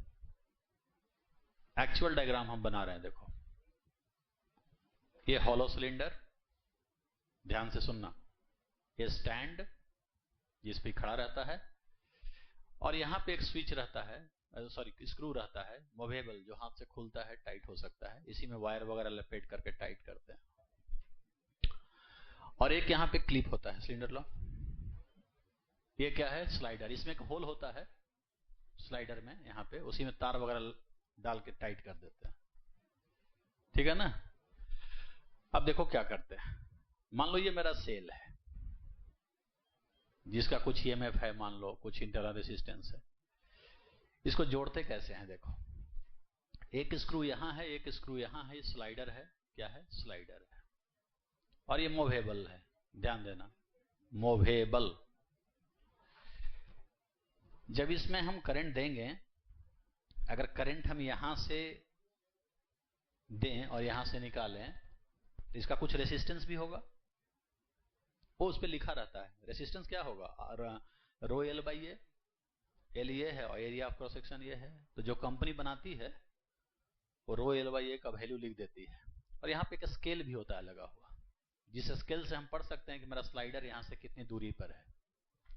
एक्चुअल डायग्राम हम बना रहे हैं, देखो ये हॉलो सिलेंडर, ध्यान से सुनना, ये स्टैंड जिस पे खड़ा रहता है और यहां पे एक स्विच रहता है, सॉरी स्क्रू रहता है मूवेबल, जो हाथ से खुलता है, टाइट हो सकता है, इसी में वायर वगैरह लपेट करके टाइट करते हैं। और एक यहां पे क्लिप होता है, सिलेंडर लो, ये क्या है? स्लाइडर। इसमें एक होल होता है स्लाइडर में, यहां पे उसी में तार वगैरह डाल के टाइट कर देते हैं, ठीक है ना। अब देखो क्या करते हैं, मान लो ये मेरा सेल है जिसका कुछ ईएमएफ है, मान लो कुछ इंटरनल रेसिस्टेंस है। इसको जोड़ते कैसे हैं? देखो एक स्क्रू यहां है, एक स्क्रू यहां है, स्लाइडर है। क्या है? स्लाइडर है। और ये मूवेबल है, ध्यान देना, मूवेबल। जब इसमें हम करंट देंगे, अगर करंट हम यहां से दें और यहां से निकालें तो इसका कुछ रेसिस्टेंस भी होगा, वो उस पर लिखा रहता है। रेसिस्टेंस क्या होगा? Rho L by A, L ये है और एरिया ऑफ क्रॉस सेक्शन ये है। तो जो कंपनी बनाती है वो रो एल बाई ए का वैल्यू लिख देती है। और यहाँ पे एक स्केल भी होता है लगा हुआ, जिस स्केल से हम पढ़ सकते हैं कि मेरा स्लाइडर यहां से कितनी दूरी पर है।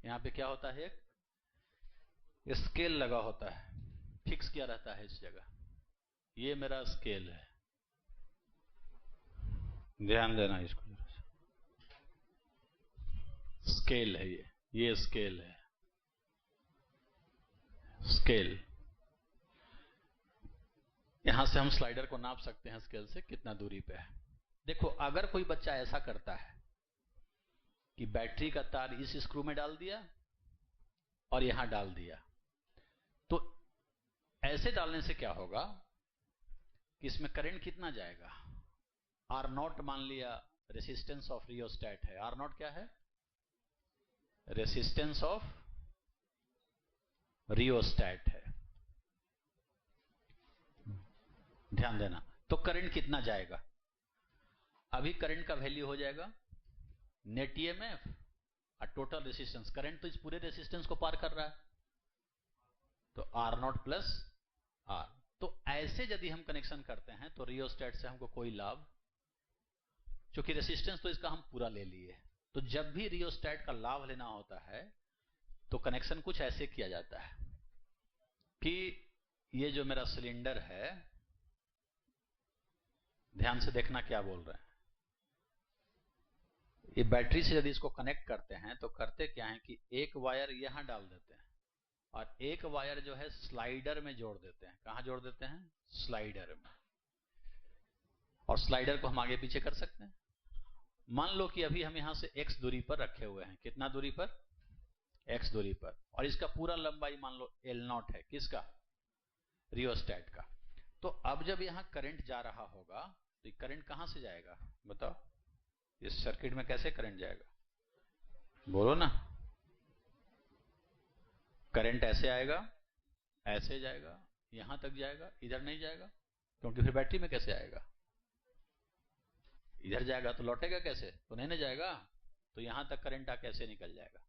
यहाँ पे क्या होता है? एक स्केल लगा होता है, फिक्स किया रहता है इस जगह। ये मेरा स्केल है, ध्यान देना इसको, स्केल है ये स्केल है, स्केल। यहां से हम स्लाइडर को नाप सकते हैं स्केल से कितना दूरी पे है। देखो अगर कोई बच्चा ऐसा करता है कि बैटरी का तार इस स्क्रू में डाल दिया और यहां डाल दिया, तो ऐसे डालने से क्या होगा कि इसमें करंट कितना जाएगा? R0 मान लिया रेसिस्टेंस ऑफ रियोस्टैट है। R0 क्या है? रेसिस्टेंस ऑफ रियोस्टैट है, ध्यान देना। तो करंट कितना जाएगा? अभी करंट का वैल्यू हो जाएगा नेट ईएमएफ और टोटल रेसिस्टेंस। करंट तो इस पूरे रेसिस्टेंस को पार कर रहा है, तो R0 प्लस R। तो ऐसे यदि हम कनेक्शन करते हैं तो रियोस्टैट से हमको कोई लाभ, क्योंकि रेसिस्टेंस तो इसका हम पूरा ले लिए। तो जब भी रियोस्टैट का लाभ लेना होता है तो कनेक्शन कुछ ऐसे किया जाता है कि ये जो मेरा सिलेंडर है, ध्यान से देखना क्या बोल रहे हैं। ये बैटरी से यदि इसको कनेक्ट करते हैं तो करते क्या है कि एक वायर यहां डाल देते हैं और एक वायर जो है स्लाइडर में जोड़ देते हैं। कहां जोड़ देते हैं? स्लाइडर में। और स्लाइडर को हम आगे पीछे कर सकते हैं। मान लो कि अभी हम यहां से x दूरी पर रखे हुए हैं। कितना दूरी पर? x दूरी पर। और इसका पूरा लंबाई मान लो L0 है। किसका? रियोस्टेट का। तो अब जब यहां करंट जा रहा होगा तो ये करंट कहां से जाएगा बताओ? इस सर्किट में कैसे करंट जाएगा? बोलो ना। करंट ऐसे आएगा, ऐसे जाएगा, यहां तक जाएगा, इधर नहीं जाएगा, क्योंकि फिर बैटरी में कैसे आएगा? इधर जाएगा तो लौटेगा कैसे? तो नहीं ना जाएगा। तो यहां तक करंट कैसे निकल जाएगा?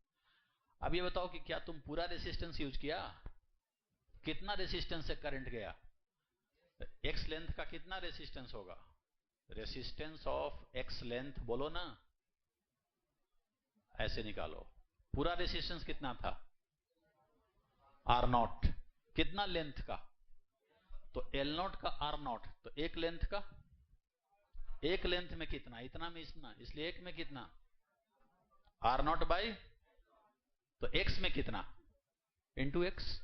अब ये बताओ कि क्या तुम पूरा रेसिस्टेंस यूज किया? कितना रेसिस्टेंस से करंट गया? एक्स लेंथ का कितना रेसिस्टेंस होगा? रेसिस्टेंस ऑफ एक्स लेंथ बोलो ना। ऐसे निकालो। पूरा रेसिस्टेंस कितना था? R0। कितना लेंथ का? तो L0 का R0। तो एक लेंथ का, एक लेंथ में कितना? इतना में इतना, इसलिए एक में कितना? R0 बाई, तो x में कितना? Into x.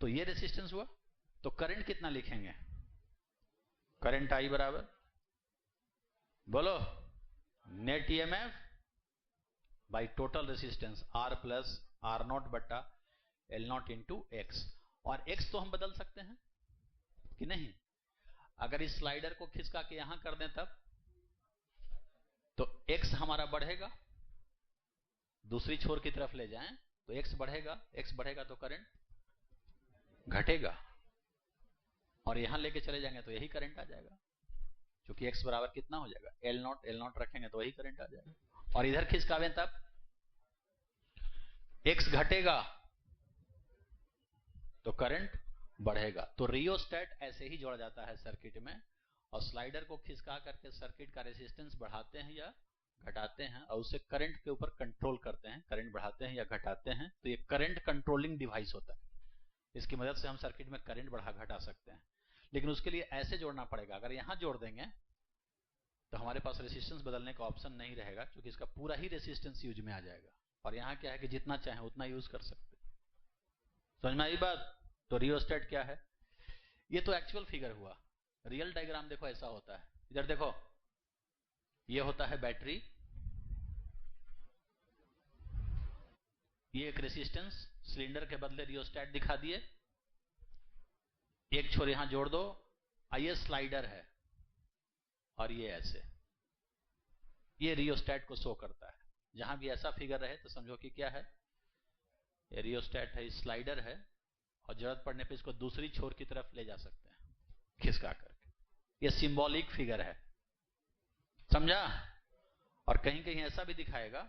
तो ये रेसिस्टेंस हुआ। तो करंट कितना लिखेंगे? करंट I बराबर, बोलो, net EMF by total resistance R plus R0 बट्टा L0 इंटू एक्स। और x तो हम बदल सकते हैं कि नहीं? अगर इस स्लाइडर को खिसका के यहां कर दें तब तो x हमारा बढ़ेगा, दूसरी छोर की तरफ ले जाएं तो x बढ़ेगा, x बढ़ेगा तो करंट घटेगा। और यहां लेके चले जाएंगे तो यही करंट आ जाएगा, क्योंकि x बराबर कितना हो जाएगा? L0। L0 रखेंगे तो वही करंट आ जाएगा। और इधर खिसकावें तब x घटेगा तो करंट बढ़ेगा। तो रियोस्टेट ऐसे ही जोड़ा जाता है सर्किट में। और स्लाइडर को खिसका करके सर्किट का रेसिस्टेंस बढ़ाते हैं या घटाते हैं, और उसे करंट के ऊपर कंट्रोल करते हैं। करंट बढ़ाते हैं या घटाते हैं, तो ये करंट कंट्रोलिंग डिवाइस होता है। इसकी मदद से हम सर्किट में करंट बढ़ा घटा सकते हैं। लेकिन उसके लिए ऐसे जोड़ना पड़ेगा। अगर यहां जोड़ देंगे तो हमारे पास रेसिस्टेंस बदलने का ऑप्शन नहीं रहेगा, क्योंकि इसका पूरा ही रेसिस्टेंस यूज में आ जाएगा। और यहां क्या है कि जितना चाहे उतना यूज कर सकते हैं। समझ में आई बात? तो रियोस्टेट क्या है? ये तो एक्चुअल फिगर हुआ। रियल डायग्राम देखो ऐसा होता है। इधर देखो, ये होता है बैटरी, ये एक रेसिस्टेंस, सिलेंडर के बदले रियोस्टेट दिखा दिए। एक छोर यहां जोड़ दो, ये स्लाइडर है और ये ऐसे, ये रियोस्टेट को शो करता है। जहां भी ऐसा फिगर रहे तो समझो कि क्या है? ये रियोस्टेट है, स्लाइडर है, और जरूरत पड़ने पे इसको दूसरी छोर की तरफ ले जा सकते हैं खिसका करके। ये सिंबॉलिक फिगर है, समझा? और कहीं कहीं ऐसा भी दिखाएगा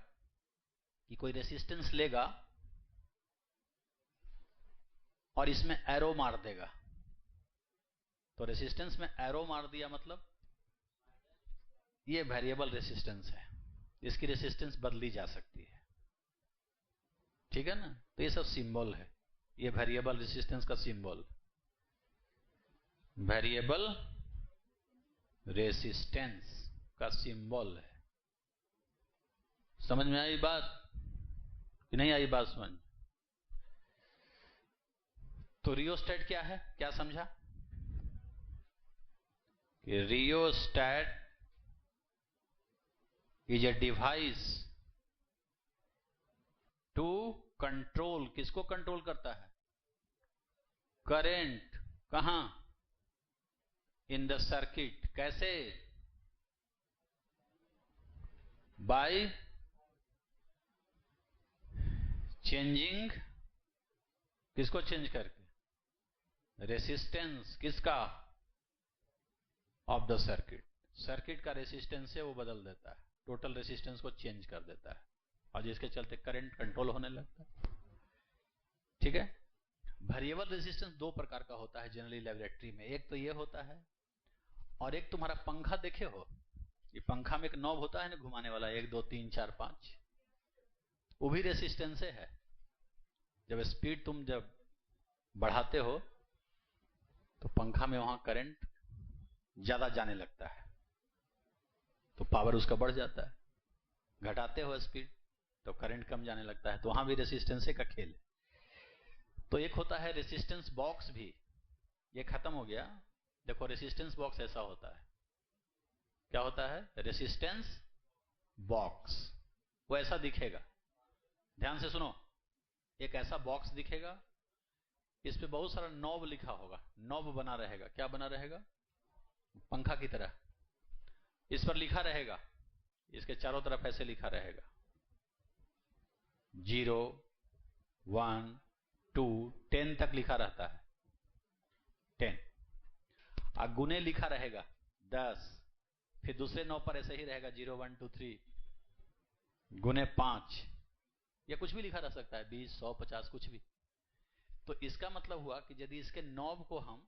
कि कोई रेसिस्टेंस लेगा और इसमें एरो मार देगा। तो रेसिस्टेंस में एरो मार दिया मतलब ये वेरिएबल रेसिस्टेंस है, इसकी रेसिस्टेंस बदली जा सकती है। ठीक है ना? तो ये सब सिंबल है। ये वेरिएबल रेसिस्टेंस का सिंबल, वेरिएबल रेसिस्टेंस का सिंबल है। समझ में आई बात कि नहीं आई बात? समझ। तो रियोस्टेट क्या है? क्या समझा? कि rheostat is a device to control. किसको कंट्रोल करता है? करंट। कहां? In the circuit. कैसे? बाय चेंजिंग, किसको चेंज करके? रेसिस्टेंस। किसका? Of the circuit. सर्किट का रेसिस्टेंस है वो बदल देता है, टोटल रेसिस्टेंस को चेंज कर देता है, और जिसके चलते करंट कंट्रोल होने लगता है। ठीक है? वेरिएबल रेसिस्टेंस दो प्रकार का होता है जनरली लेबोरेटरी में। एक तो ये होता है, और एक तुम्हारा पंखा देखे हो, ये पंखा में एक नॉब होता है ना घुमाने वाला, 1 2 3 4 5, वो भी रेसिस्टेंस है। जब स्पीड तुम जब बढ़ाते हो तो पंखा में वहां करंट ज्यादा जाने लगता है, तो पावर उसका बढ़ जाता है। घटाते हो स्पीड तो करंट कम जाने लगता है, तो वहां भी रेसिस्टेंस का खेल है। तो एक होता है रेसिस्टेंस बॉक्स भी, ये खत्म हो गया। देखो रेसिस्टेंस बॉक्स ऐसा होता है, क्या होता है? रेसिस्टेंस बॉक्स वो ऐसा दिखेगा, ध्यान से सुनो। एक ऐसा बॉक्स दिखेगा, इस पे बहुत सारा नॉब लिखा होगा, नॉब बना रहेगा। क्या बना रहेगा? पंखा की तरह इस पर लिखा रहेगा, इसके चारों तरफ ऐसे लिखा रहेगा 0 1 2 10 तक लिखा रहता है, 10। और गुने लिखा रहेगा 10, फिर दूसरे नॉब पर ऐसे ही रहेगा 0 1 2 3 गुने 5, या कुछ भी लिखा रह सकता है, 20 100 50 कुछ भी। तो इसका मतलब हुआ कि यदि इसके नॉब को हम,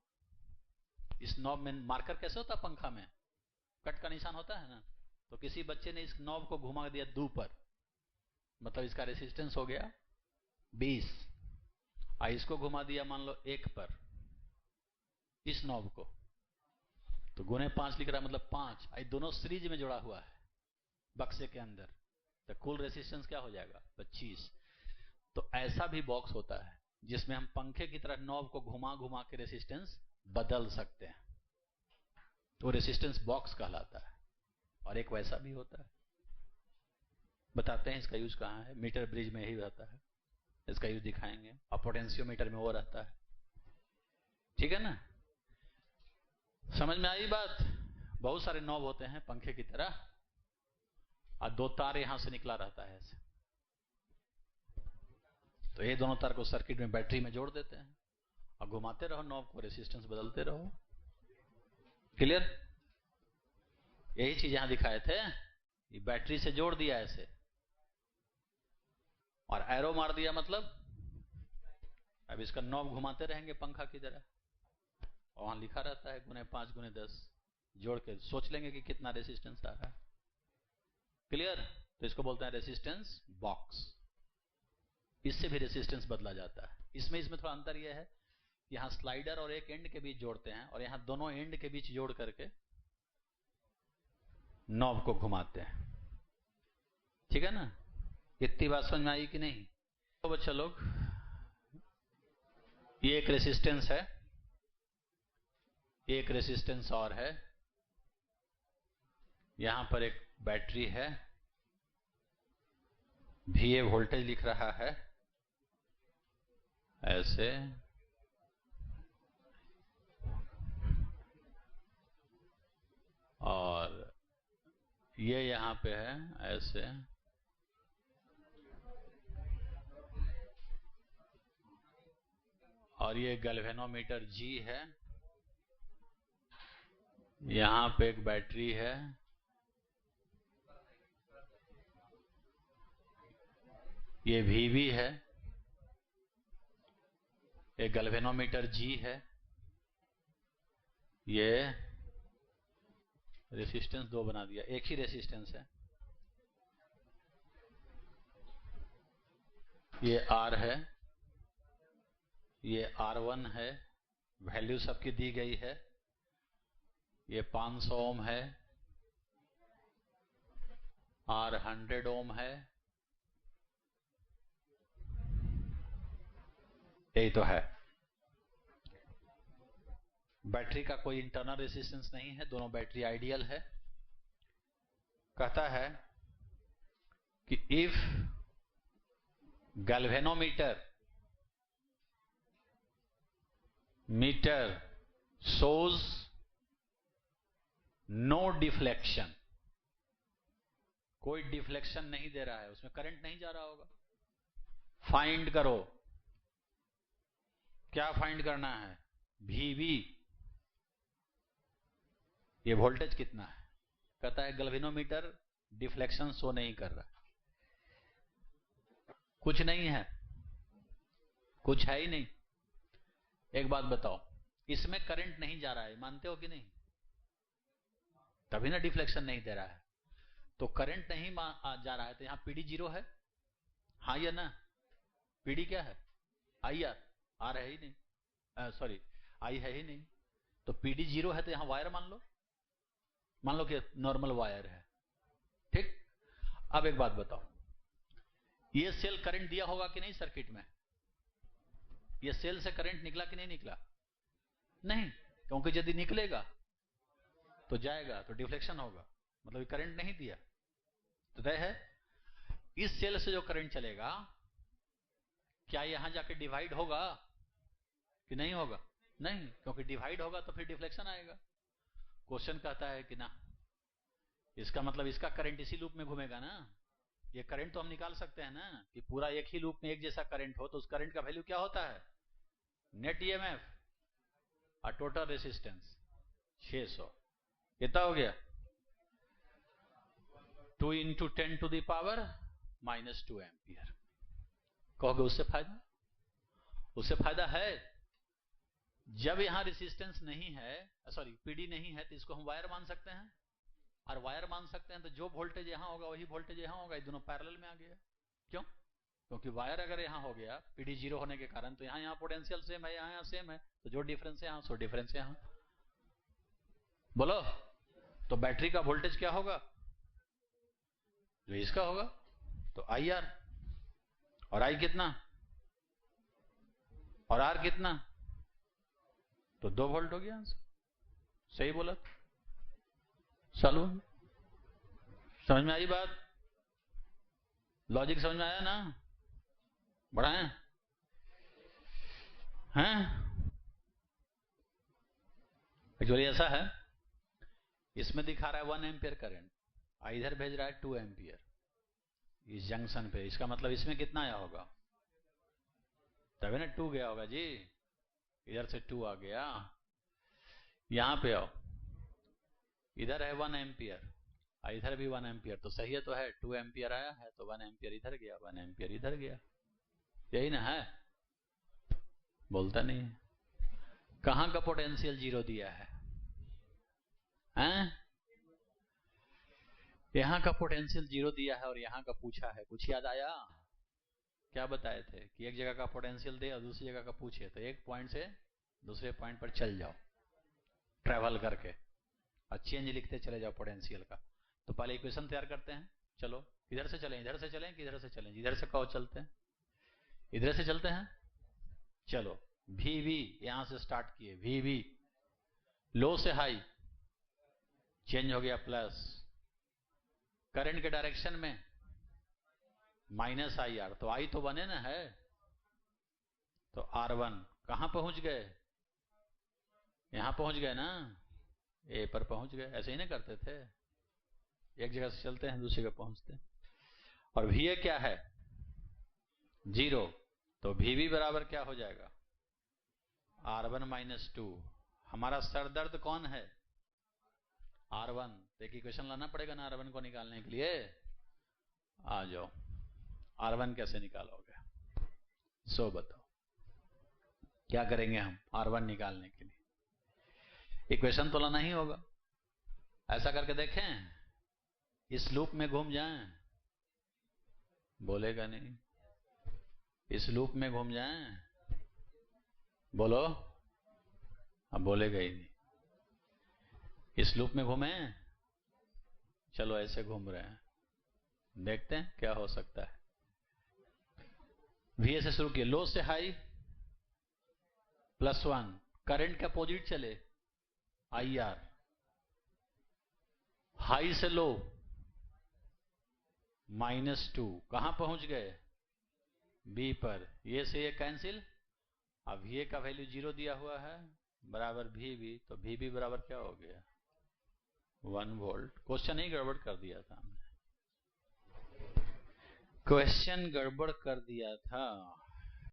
इस नॉब में मार्कर कैसे होता है पंखा में, कट का निशान होता है ना, तो किसी बच्चे ने इस नॉब को घुमा दिया 2 पर, मतलब इसका रेसिस्टेंस हो गया 20। और इसको घुमा दिया मान लो 1 पर, इस नॉब को, तो गुने 5 लिख रहा है, मतलब 5। ये दोनों सीरीज में जुड़ा हुआ है बक्से के अंदर, तो कुल रेसिस्टेंस क्या हो जाएगा? 25। तो ऐसा भी बॉक्स होता है जिसमें हम पंखे की तरह नॉब को घुमा घुमा के रेसिस्टेंस बदल सकते हैं, तो रेसिस्टेंस बॉक्स कहलाता है। और एक वैसा भी होता है, बताते हैं इसका यूज कहां है। मीटर ब्रिज में ही रहता है, इसका यूज दिखाएंगे। और पोटेंशियोमीटर में वो रहता है, ठीक है ना? समझ में आई बात? बहुत सारे नॉब होते हैं पंखे की तरह, और 2 तार यहां से निकला रहता है ऐसे, तो ये दोनों तार को सर्किट में बैटरी में जोड़ देते हैं और घुमाते रहो नॉब को, रेसिस्टेंस बदलते रहो। क्लियर? यही चीज यहां दिखाए थे, ये बैटरी से जोड़ दिया ऐसे, और एरो मार दिया, मतलब अब इसका नॉब घुमाते रहेंगे पंखा की तरह, और वहां लिखा रहता है गुने 5 गुने 10, जोड़ के सोच लेंगे कि कितना रेसिस्टेंस आ रहा है। क्लियर? तो इसको बोलते हैं रेसिस्टेंस बॉक्स। इससे भी रेसिस्टेंस बदला जाता है। इसमें थोड़ा अंतर यह है, यहां स्लाइडर और एक एंड के बीच जोड़ते हैं, और यहां दोनों एंड के बीच जोड़ करके नॉब को घुमाते हैं। ठीक है ना? इतनी बात समझ में आई कि नहीं? तो बच्चा लोग, ये एक रेसिस्टेंस है, एक रेसिस्टेंस और है, यहां पर एक बैटरी है, VA वोल्टेज लिख रहा है ऐसे, और ये यहां पे है ऐसे, और ये गैल्वेनोमीटर G है, यहां पे एक बैटरी है, ये VB है, ये गैल्वेनोमीटर G है, ये रेसिस्टेंस 2 बना दिया, एक ही रेसिस्टेंस है। ये R है, ये R1 है, वैल्यू सबकी दी गई है। ये 500 ओम है, R 100 ओम है, यही तो है। बैटरी का कोई इंटरनल रेसिस्टेंस नहीं है, दोनों बैटरी आइडियल है। कहता है कि if galvanometer meter shows no deflection, कोई डिफ्लेक्शन नहीं दे रहा है, उसमें करंट नहीं जा रहा होगा, फाइंड करो। क्या फाइंड करना है? VB, ये वोल्टेज कितना है। कहता है गैल्वेनोमीटर डिफ्लेक्शन शो नहीं कर रहा, कुछ नहीं है, कुछ है ही नहीं। एक बात बताओ, इसमें करंट नहीं जा रहा है, मानते हो कि नहीं? तभी ना डिफ्लेक्शन नहीं दे रहा है। तो करंट नहीं जा रहा है, तो यहां PD 0 है, हाँ या ना? PD क्या है? IR, आर है ही नहीं। सॉरी आई है ही नहीं, तो पीडी 0 है तो यहां वायर मान लो कि नॉर्मल वायर है, ठीक। अब एक बात बताओ, ये सेल करंट दिया होगा कि नहीं सर्किट में? ये सेल से करंट निकला कि नहीं निकला? नहीं, क्योंकि यदि निकलेगा तो जाएगा तो डिफ्लेक्शन होगा, मतलब करंट नहीं दिया तो तय है। इस सेल से जो करंट चलेगा क्या यहां जाके डिवाइड होगा कि नहीं होगा? नहीं, क्योंकि डिवाइड होगा तो फिर डिफ्लेक्शन आएगा। क्वेश्चन कहता है कि ना, इसका मतलब इसका करंट इसी लूप में घूमेगा ना। ये करंट तो हम निकाल सकते हैं ना कि पूरा एक ही लूप में एक जैसा करंट हो, तो उस करंट का वैल्यू क्या होता है? नेट ईएमएफ और टोटल रेसिस्टेंस 600, कितना हो गया? 2 into 10 to the power -2 ampere. कहोगे उससे फायदा? उससे फायदा है। जब यहां रेसिस्टेंस नहीं है, सॉरी पीडी नहीं है, तो इसको हम वायर मान सकते हैं, और वायर मान सकते हैं तो जो वोल्टेज यहां होगा वही वोल्टेज यहां होगा, ये दोनों पैरेलल में आ गया। क्यों? क्योंकि वायर अगर यहां हो गया पीडी 0 होने के कारण, तो यहां पोटेंशियल सेम है, यहां सेम है, तो जो डिफरेंस है यहां सो डिफरेंस है यहां। बोलो, तो बैटरी का वोल्टेज क्या होगा? जो इसका होगा, तो IR, और I कितना और R कितना, तो 2 वोल्ट हो गया आंसर। सही बोला? चलो, समझ में आई बात? लॉजिक समझ में आया ना? बढ़ाएं हैं? एक्चुअली ऐसा है, इसमें दिखा रहा है 1 एम्पियर करंट, इधर भेज रहा है 2 एम्पियर इस जंक्शन पे। इसका मतलब इसमें कितना आया होगा? तभी ना 2 गया होगा जी, इधर से 2 आ गया। यहां पे आओ, इधर है 1 एम्पियर, इधर भी 1 एम्पियर, तो सही है तो है, 2 एम्पियर आया है तो 1 एम्पियर इधर गया, 1 एम्पियर इधर गया, यही ना है? बोलता नहीं है। कहां का पोटेंशियल 0 दिया है? हैं? यहां का पोटेंशियल 0 दिया है और यहां का पूछा है। कुछ याद आया? क्या बताए थे कि एक जगह का पोटेंशियल दे और दूसरी जगह का पूछे, तो एक पॉइंट से दूसरे पॉइंट पर चल जाओ ट्रेवल करके, और चेंज लिखते चले जाओ पोटेंशियल का। तो पहले इक्वेशन तैयार करते हैं। चलो, इधर से चलें, इधर से चलें कि इधर से चलें? इधर से कहो चलते हैं, इधर से चलते हैं। चलो, VV यहां से स्टार्ट किए, VV लो से हाई चेंज हो गया प्लस, करंट के डायरेक्शन में -IR, तो I तो बने ना है, तो R1 कहां पहुंच गए? यहां पहुंच गए ना, A पर पहुंच गए। ऐसे ही ना करते थे, एक जगह से चलते हैं दूसरी जगह पहुंचते हैं। और VA क्या है? 0, तो VB बराबर क्या हो जाएगा? R1 -2। हमारा सरदर्द कौन है? R1। तो एक इक्वेशन लाना पड़ेगा ना R1 को निकालने के लिए। आ जाओ, R1 कैसे निकालोगे? सो बताओ क्या करेंगे हम R1 निकालने के लिए? इक्वेशन तो लाना ही होगा। ऐसा करके देखें, इस लूप में घूम जाएं, बोलेगा नहीं। इस लूप में घूम जाएं, बोलो, अब बोलेगा ही नहीं। इस लूप में घूमे, चलो ऐसे घूम रहे हैं, देखते हैं क्या हो सकता है। VA से शुरू किए, लो से हाई +1, करंट के अपोजिट चले IR, हाई से लो -2, कहां पहुंच गए? B पर। ये से ये कैंसिल, अब VA का वैल्यू 0 दिया हुआ है, बराबर VB, तो VB बराबर क्या हो गया? 1 वोल्ट। क्वेश्चन ही गड़बड़ कर दिया था हमने, क्वेश्चन गड़बड़ कर दिया था।